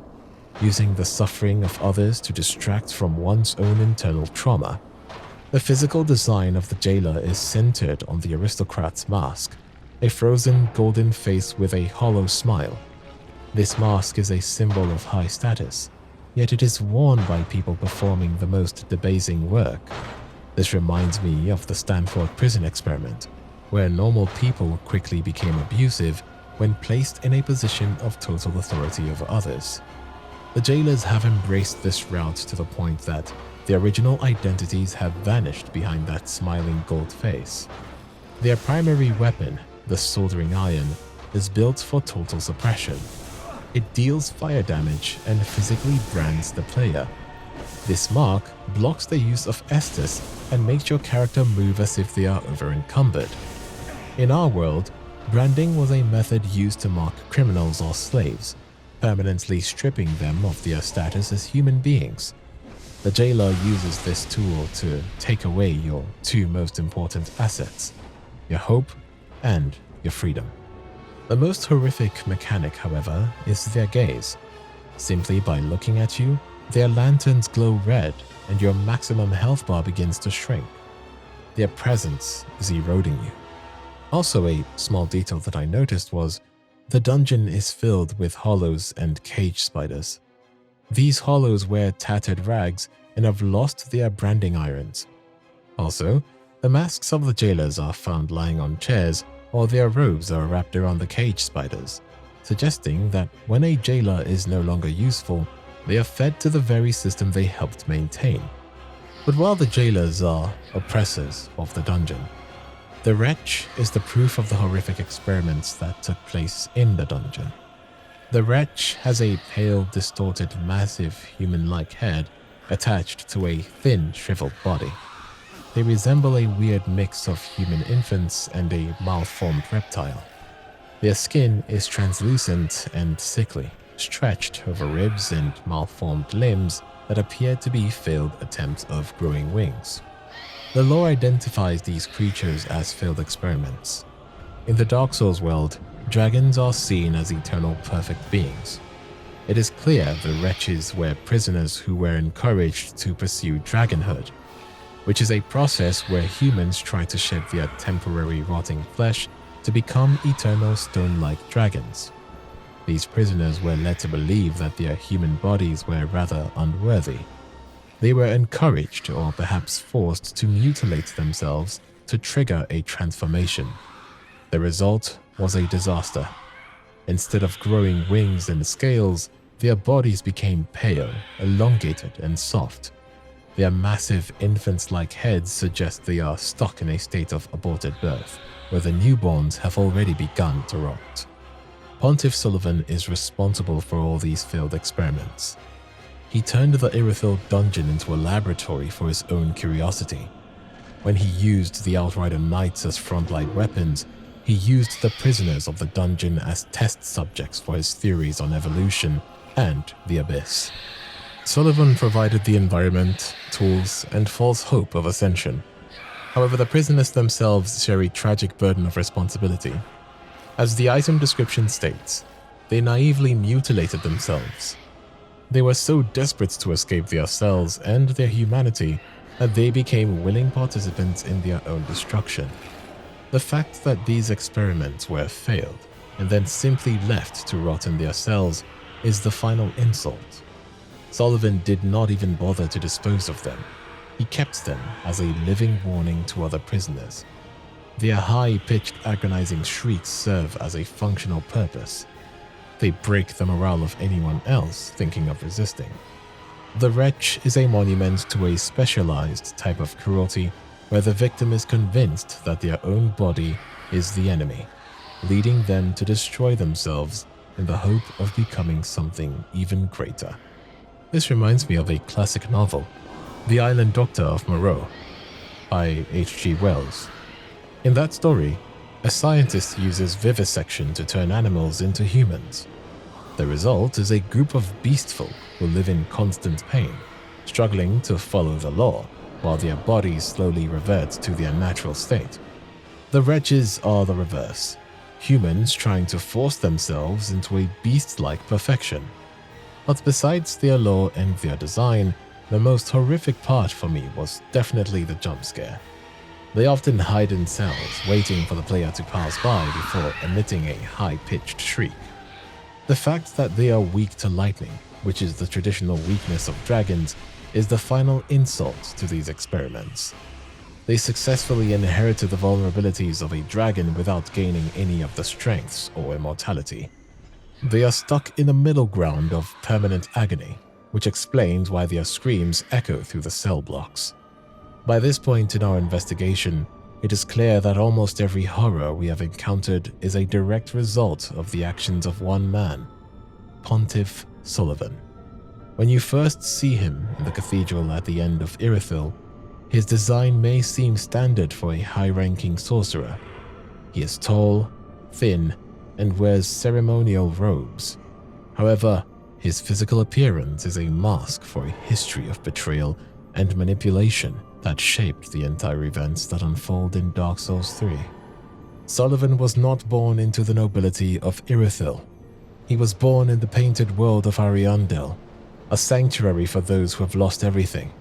S1: using the suffering of others to distract from one's own internal trauma. The physical design of the jailer is centered on the aristocrat's mask, a frozen golden face with a hollow smile. This mask is a symbol of high status, yet it is worn by people performing the most debasing work. This reminds me of the Stanford prison experiment, where normal people quickly became abusive when placed in a position of total authority over others. The jailers have embraced this route to the point that their original identities have vanished behind that smiling gold face. Their primary weapon, the soldering iron, is built for total suppression. It deals fire damage and physically brands the player. This mark blocks the use of Estus and makes your character move as if they are over-encumbered. In our world, branding was a method used to mark criminals or slaves, permanently stripping them of their status as human beings. The jailer uses this tool to take away your two most important assets, your hope and your freedom. The most horrific mechanic, however, is their gaze. Simply by looking at you, their lanterns glow red and your maximum health bar begins to shrink. Their presence is eroding you. Also, a small detail that I noticed was the dungeon is filled with hollows and cage spiders. These hollows wear tattered rags and have lost their branding irons. Also, the masks of the jailers are found lying on chairs, or their robes are wrapped around the cage spiders, suggesting that when a jailer is no longer useful, they are fed to the very system they helped maintain. But while the jailers are oppressors of the dungeon, the wretch is the proof of the horrific experiments that took place in the dungeon. The wretch has a pale, distorted, massive human-like head attached to a thin, shriveled body. they resemble a weird mix of human infants and a malformed reptile. Their skin is translucent and sickly, stretched over ribs and malformed limbs that appear to be failed attempts of growing wings. The lore identifies these creatures as failed experiments. In the Dark Souls world, dragons are seen as eternal perfect beings. It is clear the wretches were prisoners who were encouraged to pursue dragonhood, which is a process where humans try to shed their temporary rotting flesh to become eternal stone-like dragons. These prisoners were led to believe that their human bodies were rather unworthy. They were encouraged or perhaps forced to mutilate themselves to trigger a transformation. The result was a disaster. Instead of growing wings and scales, their bodies became pale, elongated, and soft. Their massive infant-like heads suggest they are stuck in a state of aborted birth, where the newborns have already begun to rot. Pontiff Sullivan is responsible for all these failed experiments. He turned the Irithyll dungeon into a laboratory for his own curiosity. When he used the Outrider Knights as frontline weapons, he used the prisoners of the dungeon as test subjects for his theories on evolution and the Abyss. Sullivan provided the environment, tools, and false hope of ascension. However, the prisoners themselves share a tragic burden of responsibility. As the item description states, they naively mutilated themselves. They were so desperate to escape their cells and their humanity that they became willing participants in their own destruction. The fact that these experiments were failed and then simply left to rot in their cells is the final insult. Sullivan did not even bother to dispose of them. He kept them as a living warning to other prisoners. Their high-pitched, agonizing shrieks serve as a functional purpose. They break the morale of anyone else thinking of resisting. The wretch is a monument to a specialized type of cruelty where the victim is convinced that their own body is the enemy, leading them to destroy themselves in the hope of becoming something even greater. This reminds me of a classic novel, The Island Doctor of Moreau, by H.G. Wells. In that story, a scientist uses vivisection to turn animals into humans. The result is a group of beastfolk who live in constant pain, struggling to follow the law, while their bodies slowly revert to their natural state. The wretches are the reverse, humans trying to force themselves into a beast-like perfection. But besides their law and their design, the most horrific part for me was definitely the jump scare. They often hide in cells, waiting for the player to pass by before emitting a high-pitched shriek. The fact that they are weak to lightning, which is the traditional weakness of dragons, is the final insult to these experiments. They successfully inherited the vulnerabilities of a dragon without gaining any of the strengths or immortality. They are stuck in the middle ground of permanent agony, which explains why their screams echo through the cell blocks. By this point in our investigation, it is clear that almost every horror we have encountered is a direct result of the actions of one man, Pontiff Sullivan. When you first see him in the cathedral at the end of Irithyll, his design may seem standard for a high-ranking sorcerer. He is tall, thin, and wears ceremonial robes. However, his physical appearance is a mask for a history of betrayal and manipulation that shaped the entire events that unfold in Dark Souls 3. Sullivan was not born into the nobility of Irithyll. He was born in the painted world of Ariandel, a sanctuary for those who have lost everything.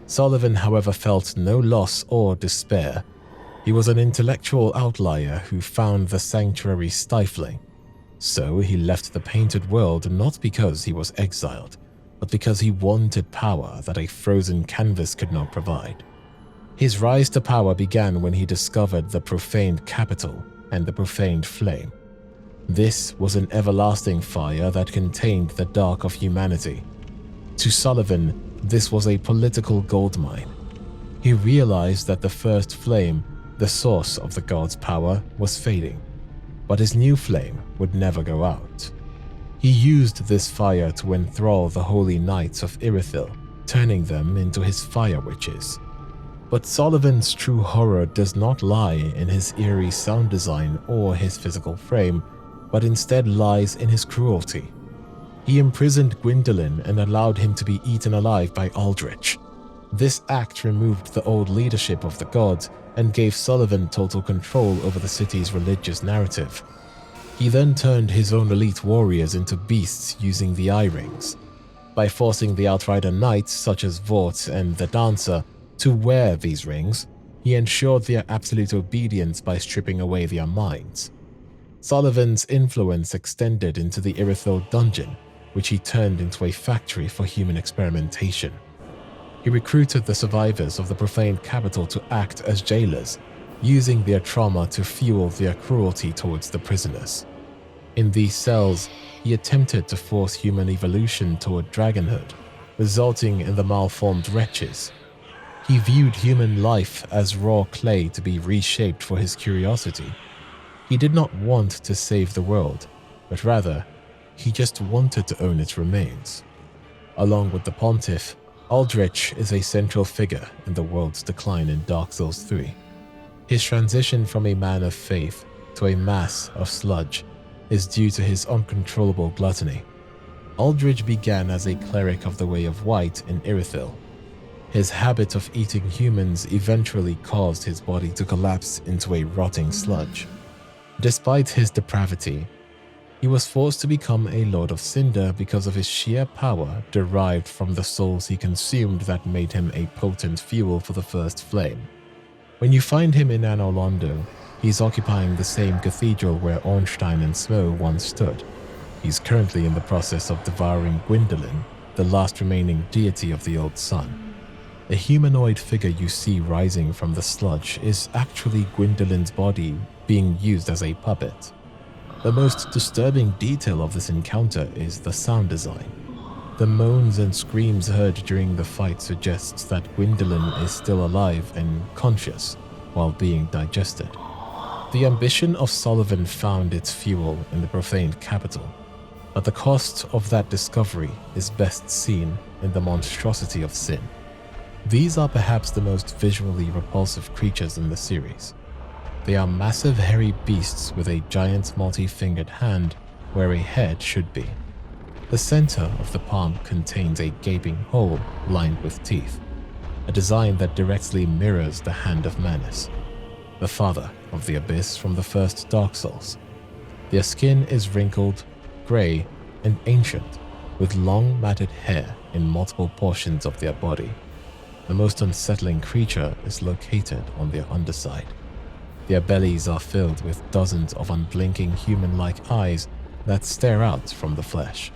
S1: Sullivan, however, felt no loss or despair. He was an intellectual outlier who found the sanctuary stifling. So he left the painted world not because he was exiled, but because he wanted power that a frozen canvas could not provide. His rise to power began when he discovered the profaned capital and the profaned flame. This was an everlasting fire that contained the dark of humanity. To Sullivan, this was a political goldmine. He realized that the first flame, the source of the god's power, was fading, but his new flame would never go out. He used this fire to enthrall the holy knights of Irithyll, turning them into his fire witches. But Sullivan's true horror does not lie in his eerie sound design or his physical frame, but instead lies in his cruelty. He imprisoned Gwyndolin and allowed him to be eaten alive by Aldrich. This act removed the old leadership of the gods and gave Sullivan total control over the city's religious narrative. He then turned his own elite warriors into beasts using the eye rings. By forcing the outrider knights such as Vordt and the Dancer to wear these rings, he ensured their absolute obedience by stripping away their minds. Sullivan's influence extended into the Irithyll dungeon, which he turned into a factory for human experimentation. He recruited the survivors of the profaned capital to act as jailers, using their trauma to fuel their cruelty towards the prisoners. In these cells, he attempted to force human evolution toward dragonhood, resulting in the malformed wretches. He viewed human life as raw clay to be reshaped for his curiosity. He did not want to save the world, but rather, he just wanted to own its remains. Along with the Pontiff, Aldrich is a central figure in the world's decline in Dark Souls 3. His transition from a man of faith to a mass of sludge is due to his uncontrollable gluttony. Aldrich began as a cleric of the Way of White in Irithyll. His habit of eating humans eventually caused his body to collapse into a rotting sludge. Despite his depravity, he was forced to become a Lord of Cinder because of his sheer power derived from the souls he consumed that made him a potent fuel for the first flame. When you find him in Anor Londo, he's occupying the same cathedral where Ornstein and Smough once stood. He's currently in the process of devouring Gwyndolin, the last remaining deity of the Old Sun. The humanoid figure you see rising from the sludge is actually Gwyndolin's body being used as a puppet. The most disturbing detail of this encounter is the sound design. The moans and screams heard during the fight suggests that Gwyndolin is still alive and conscious while being digested. The ambition of Sullivan found its fuel in the profaned capital, but the cost of that discovery is best seen in the monstrosity of sin. These are perhaps the most visually repulsive creatures in the series. They are massive hairy beasts with a giant multi-fingered hand where a head should be. The center of the palm contains a gaping hole lined with teeth, a design that directly mirrors the Hand of Manus, the father of the Abyss from the first Dark Souls. Their skin is wrinkled, gray, and ancient, with long matted hair in multiple portions of their body. The most unsettling creature is located on their underside. Their bellies are filled with dozens of unblinking human-like eyes that stare out from the flesh.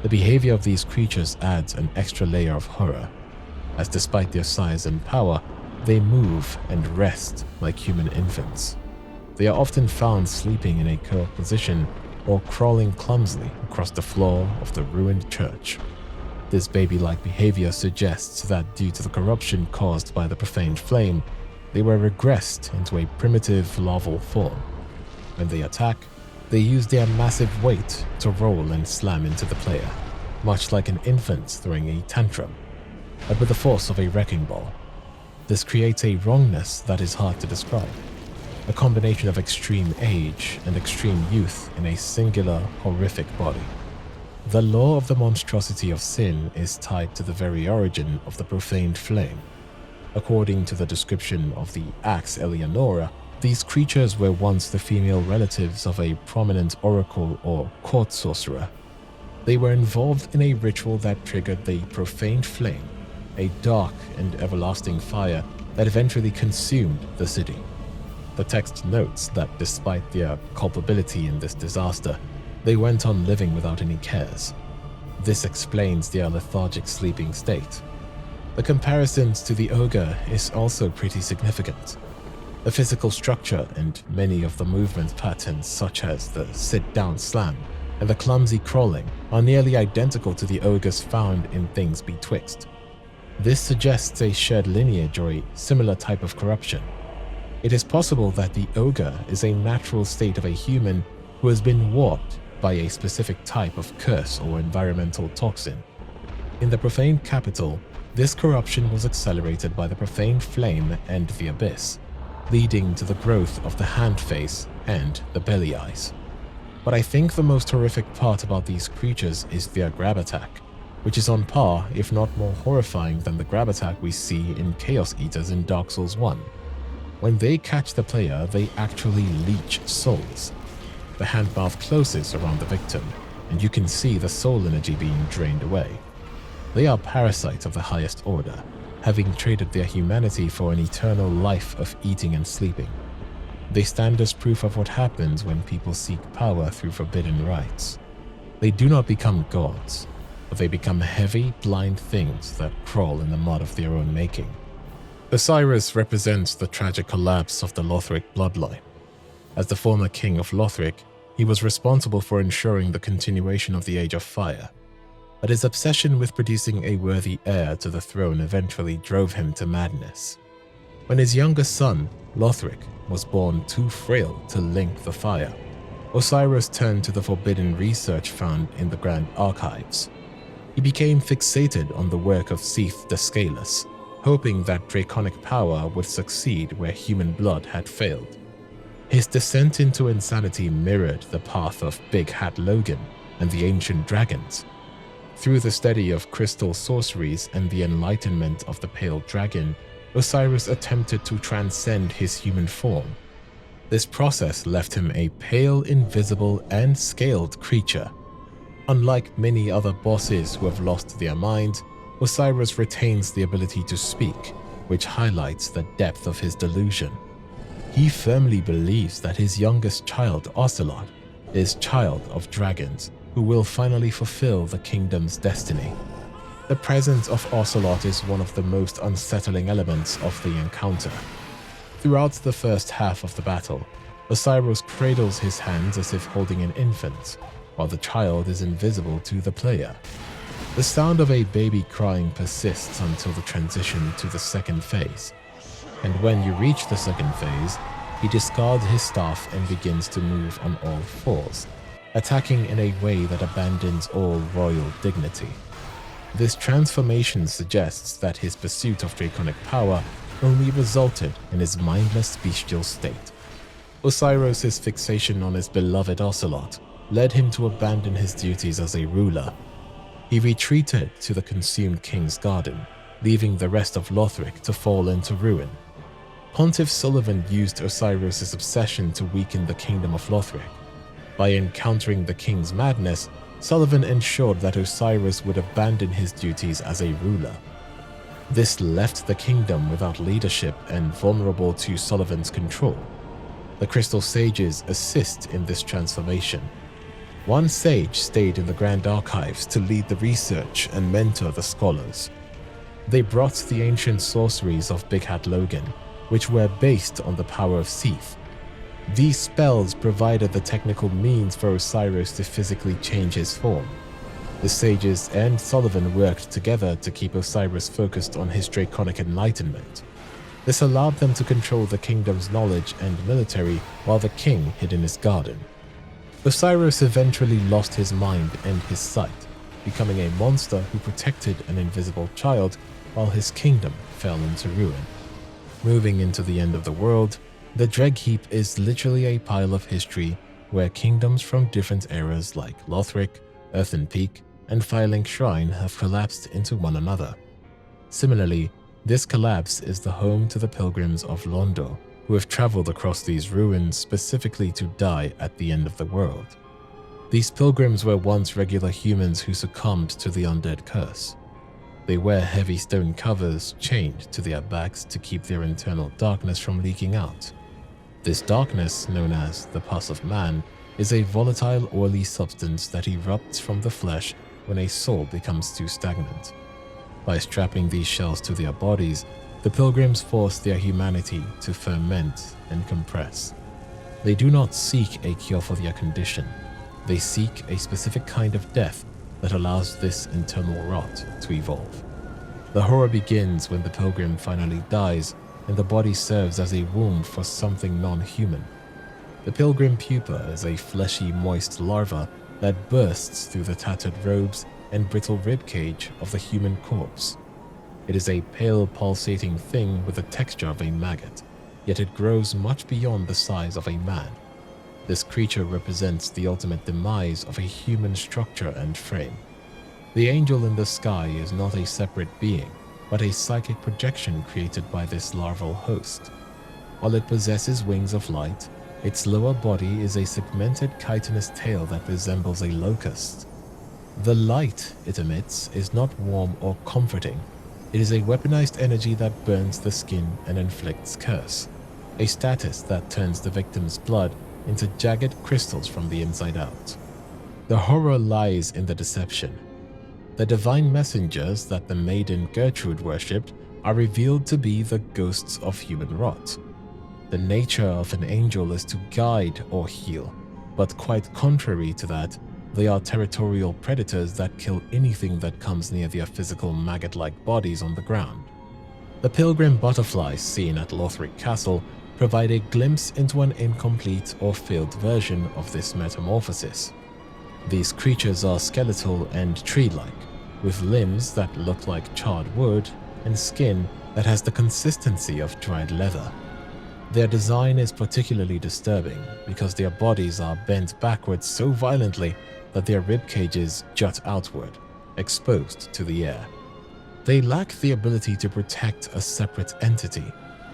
S1: The behavior of these creatures adds an extra layer of horror, as despite their size and power, they move and rest like human infants. They are often found sleeping in a curled position or crawling clumsily across the floor of the ruined church. This baby-like behavior suggests that due to the corruption caused by the profaned flame, they were regressed into a primitive larval form. When they attack, they use their massive weight to roll and slam into the player, much like an infant throwing a tantrum, but with the force of a wrecking ball. This creates a wrongness that is hard to describe, a combination of extreme age and extreme youth in a singular, horrific body. The law of the monstrosity of sin is tied to the very origin of the profaned flame. According to the description of the Axe Eleonora, these creatures were once the female relatives of a prominent oracle or court sorcerer. They were involved in a ritual that triggered the profaned flame, a dark and everlasting fire that eventually consumed the city. The text notes that despite their culpability in this disaster, they went on living without any cares. This explains their lethargic sleeping state. The comparisons to the ogre is also pretty significant. The physical structure and many of the movement patterns, such as the sit-down slam and the clumsy crawling, are nearly identical to the ogres found in Things Betwixt. This suggests a shared lineage or a similar type of corruption. It is possible that the ogre is a natural state of a human who has been warped by a specific type of curse or environmental toxin. In the profaned capital, This corruption was accelerated by the profane flame and the abyss, leading to the growth of the hand face and the belly eyes. But I think the most horrific part about these creatures is their grab attack, which is on par, if not more horrifying than the grab attack we see in Chaos Eaters in Dark Souls 1. When they catch the player, they actually leech souls. The hand-mouth closes around the victim, and you can see the soul energy being drained away. They are parasites of the highest order, having traded their humanity for an eternal life of eating and sleeping. They stand as proof of what happens when people seek power through forbidden rites. They do not become gods, but they become heavy, blind things that crawl in the mud of their own making. Oceiros represents the tragic collapse of the lothric bloodline. As the former king of Lothric, he was responsible for ensuring the continuation of the Age of Fire, but his obsession with producing a worthy heir to the throne eventually drove him to madness. When his youngest son, Lothric, was born too frail to link the fire, Oceiros turned to the forbidden research found in the Grand Archives. He became fixated on the work of Seath the Scaleless, hoping that draconic power would succeed where human blood had failed. His descent into insanity mirrored the path of Big Hat Logan and the ancient dragons. Through the study of crystal sorceries and the enlightenment of the Pale Dragon, Oceiros attempted to transcend his human form. This process left him a pale, invisible, and scaled creature. Unlike many other bosses who have lost their minds, Oceiros retains the ability to speak, which highlights the depth of his delusion. He firmly believes that his youngest child, Ocelot, is child of dragons, who will finally fulfill the kingdom's destiny. The presence of Ocelot is one of the most unsettling elements of the encounter. Throughout the first half of the battle, Oceiros cradles his hands as if holding an infant, while the child is invisible to the player. The sound of a baby crying persists until the transition to the second phase, and when you reach the second phase, he discards his staff and begins to move on all fours, attacking in a way that abandons all royal dignity. This transformation suggests that his pursuit of draconic power only resulted in his mindless bestial state. Oceiros' fixation on his beloved Ocelot led him to abandon his duties as a ruler. He retreated to the consumed king's garden, leaving the rest of Lothric to fall into ruin. Pontiff Sullivan used Oceiros' obsession to weaken the kingdom of Lothric. By encountering the king's madness, Sullivan ensured that Oceiros would abandon his duties as a ruler. This left the kingdom without leadership and vulnerable to Sullivan's control. The Crystal Sages assist in this transformation. One sage stayed in the Grand Archives to lead the research and mentor the scholars. They brought the ancient sorceries of Big Hat Logan, which were based on the power of Seath. These spells provided the technical means for Oceiros to physically change his form. The sages and Sullivan worked together to keep Oceiros focused on his draconic enlightenment. This allowed them to control the kingdom's knowledge and military while the king hid in his garden. Oceiros eventually lost his mind and his sight, becoming a monster who protected an invisible child while his kingdom fell into ruin. Moving into the end of the world, the Dreg heap is literally a pile of history where kingdoms from different eras like Lothric, Earthen Peak, and Firelink Shrine have collapsed into one another. Similarly, this collapse is the home to the pilgrims of Londo, who have traveled across these ruins specifically to die at the end of the world. These pilgrims were once regular humans who succumbed to the undead curse. They wear heavy stone covers chained to their backs to keep their internal darkness from leaking out. This darkness, known as the pus of man, is a volatile oily substance that erupts from the flesh when a soul becomes too stagnant. By strapping these shells to their bodies, the pilgrims force their humanity to ferment and compress. They do not seek a cure for their condition. They seek a specific kind of death that allows this internal rot to evolve. The horror begins when the pilgrim finally dies and the body serves as a womb for something non-human. The pilgrim pupa is a fleshy, moist larva that bursts through the tattered robes and brittle ribcage of the human corpse. It is a pale pulsating thing with the texture of a maggot, yet it grows much beyond the size of a man. This creature represents the ultimate demise of a human structure and frame. The angel in the sky is not a separate being, but a psychic projection created by this larval host. While it possesses wings of light, its lower body is a segmented chitinous tail that resembles a locust. The light it emits is not warm or comforting. It is a weaponized energy that burns the skin and inflicts curse, a status that turns the victim's blood into jagged crystals from the inside out. The horror lies in the deception. The divine messengers that the maiden Gertrude worshipped are revealed to be the ghosts of human rot. The nature of an angel is to guide or heal, but quite contrary to that, they are territorial predators that kill anything that comes near their physical maggot-like bodies on the ground. The pilgrim butterflies seen at Lothric Castle provide a glimpse into an incomplete or failed version of this metamorphosis. These creatures are skeletal and tree-like, with limbs that look like charred wood and skin that has the consistency of dried leather. Their design is particularly disturbing because their bodies are bent backwards so violently that their rib cages jut outward, exposed to the air. They lack the ability to protect a separate entity,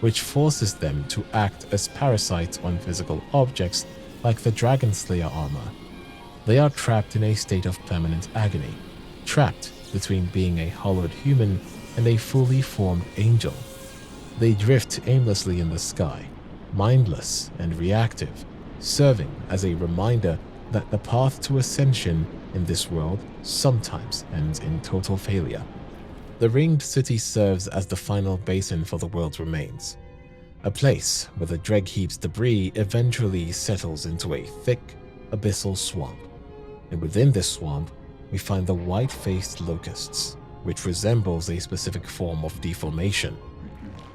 S1: which forces them to act as parasites on physical objects like the Dragon Slayer armor. They are trapped in a state of permanent agony, trapped between being a hollowed human and a fully formed angel. They drift aimlessly in the sky, mindless and reactive, serving as a reminder that the path to ascension in this world sometimes ends in total failure. The ringed city serves as the final basin for the world's remains, a place where the Dreg heap's debris eventually settles into a thick, abyssal swamp. And within this swamp, we find the white-faced locusts, which resembles a specific form of deformation.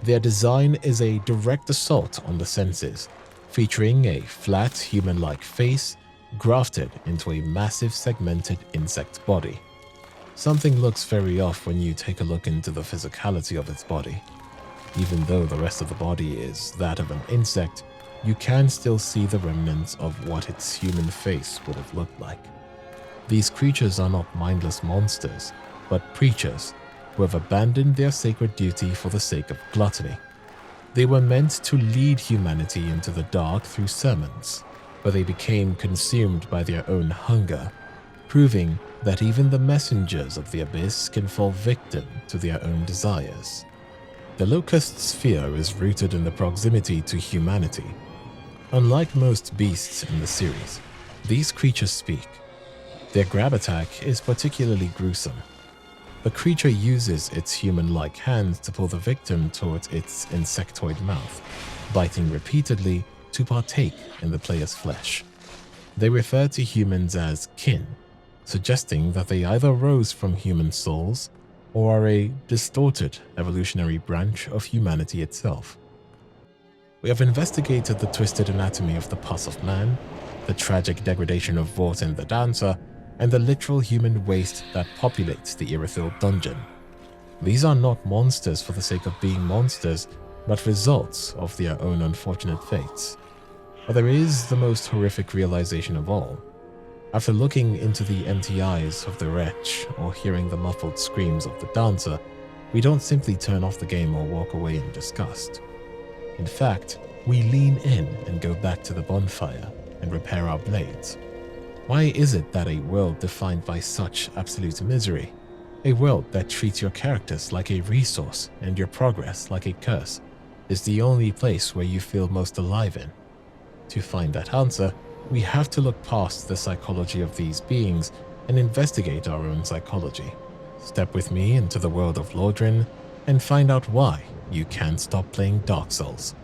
S1: Their design is a direct assault on the senses, featuring a flat human-like face grafted into a massive segmented insect body. Something looks very off when you take a look into the physicality of its body. Even though the rest of the body is that of an insect, you can still see the remnants of what its human face would have looked like. These creatures are not mindless monsters, but preachers who have abandoned their sacred duty for the sake of gluttony. They were meant to lead humanity into the dark through sermons, but they became consumed by their own hunger, proving that even the messengers of the abyss can fall victim to their own desires. The locust's fear is rooted in the proximity to humanity. Unlike most beasts in the series, these creatures speak. Their grab attack is particularly gruesome. The creature uses its human-like hands to pull the victim towards its insectoid mouth, biting repeatedly to partake in the player's flesh. They refer to humans as kin, suggesting that they either rose from human souls or are a distorted evolutionary branch of humanity itself. We have investigated the twisted anatomy of the pus of man, the tragic degradation of Vordt and the Dancer, and the literal human waste that populates the Irithyll dungeon. These are not monsters for the sake of being monsters, but results of their own unfortunate fates. But there is the most horrific realization of all. After looking into the empty eyes of the wretch or hearing the muffled screams of the dancer, we don't simply turn off the game or walk away in disgust. In fact, we lean in and go back to the bonfire and repair our blades. Why is it that a world defined by such absolute misery, a world that treats your characters like a resource and your progress like a curse, is the only place where you feel most alive in? To find that answer, we have to look past the psychology of these beings and investigate our own psychology. Step with me into the world of Lordran and find out why you can't stop playing Dark Souls.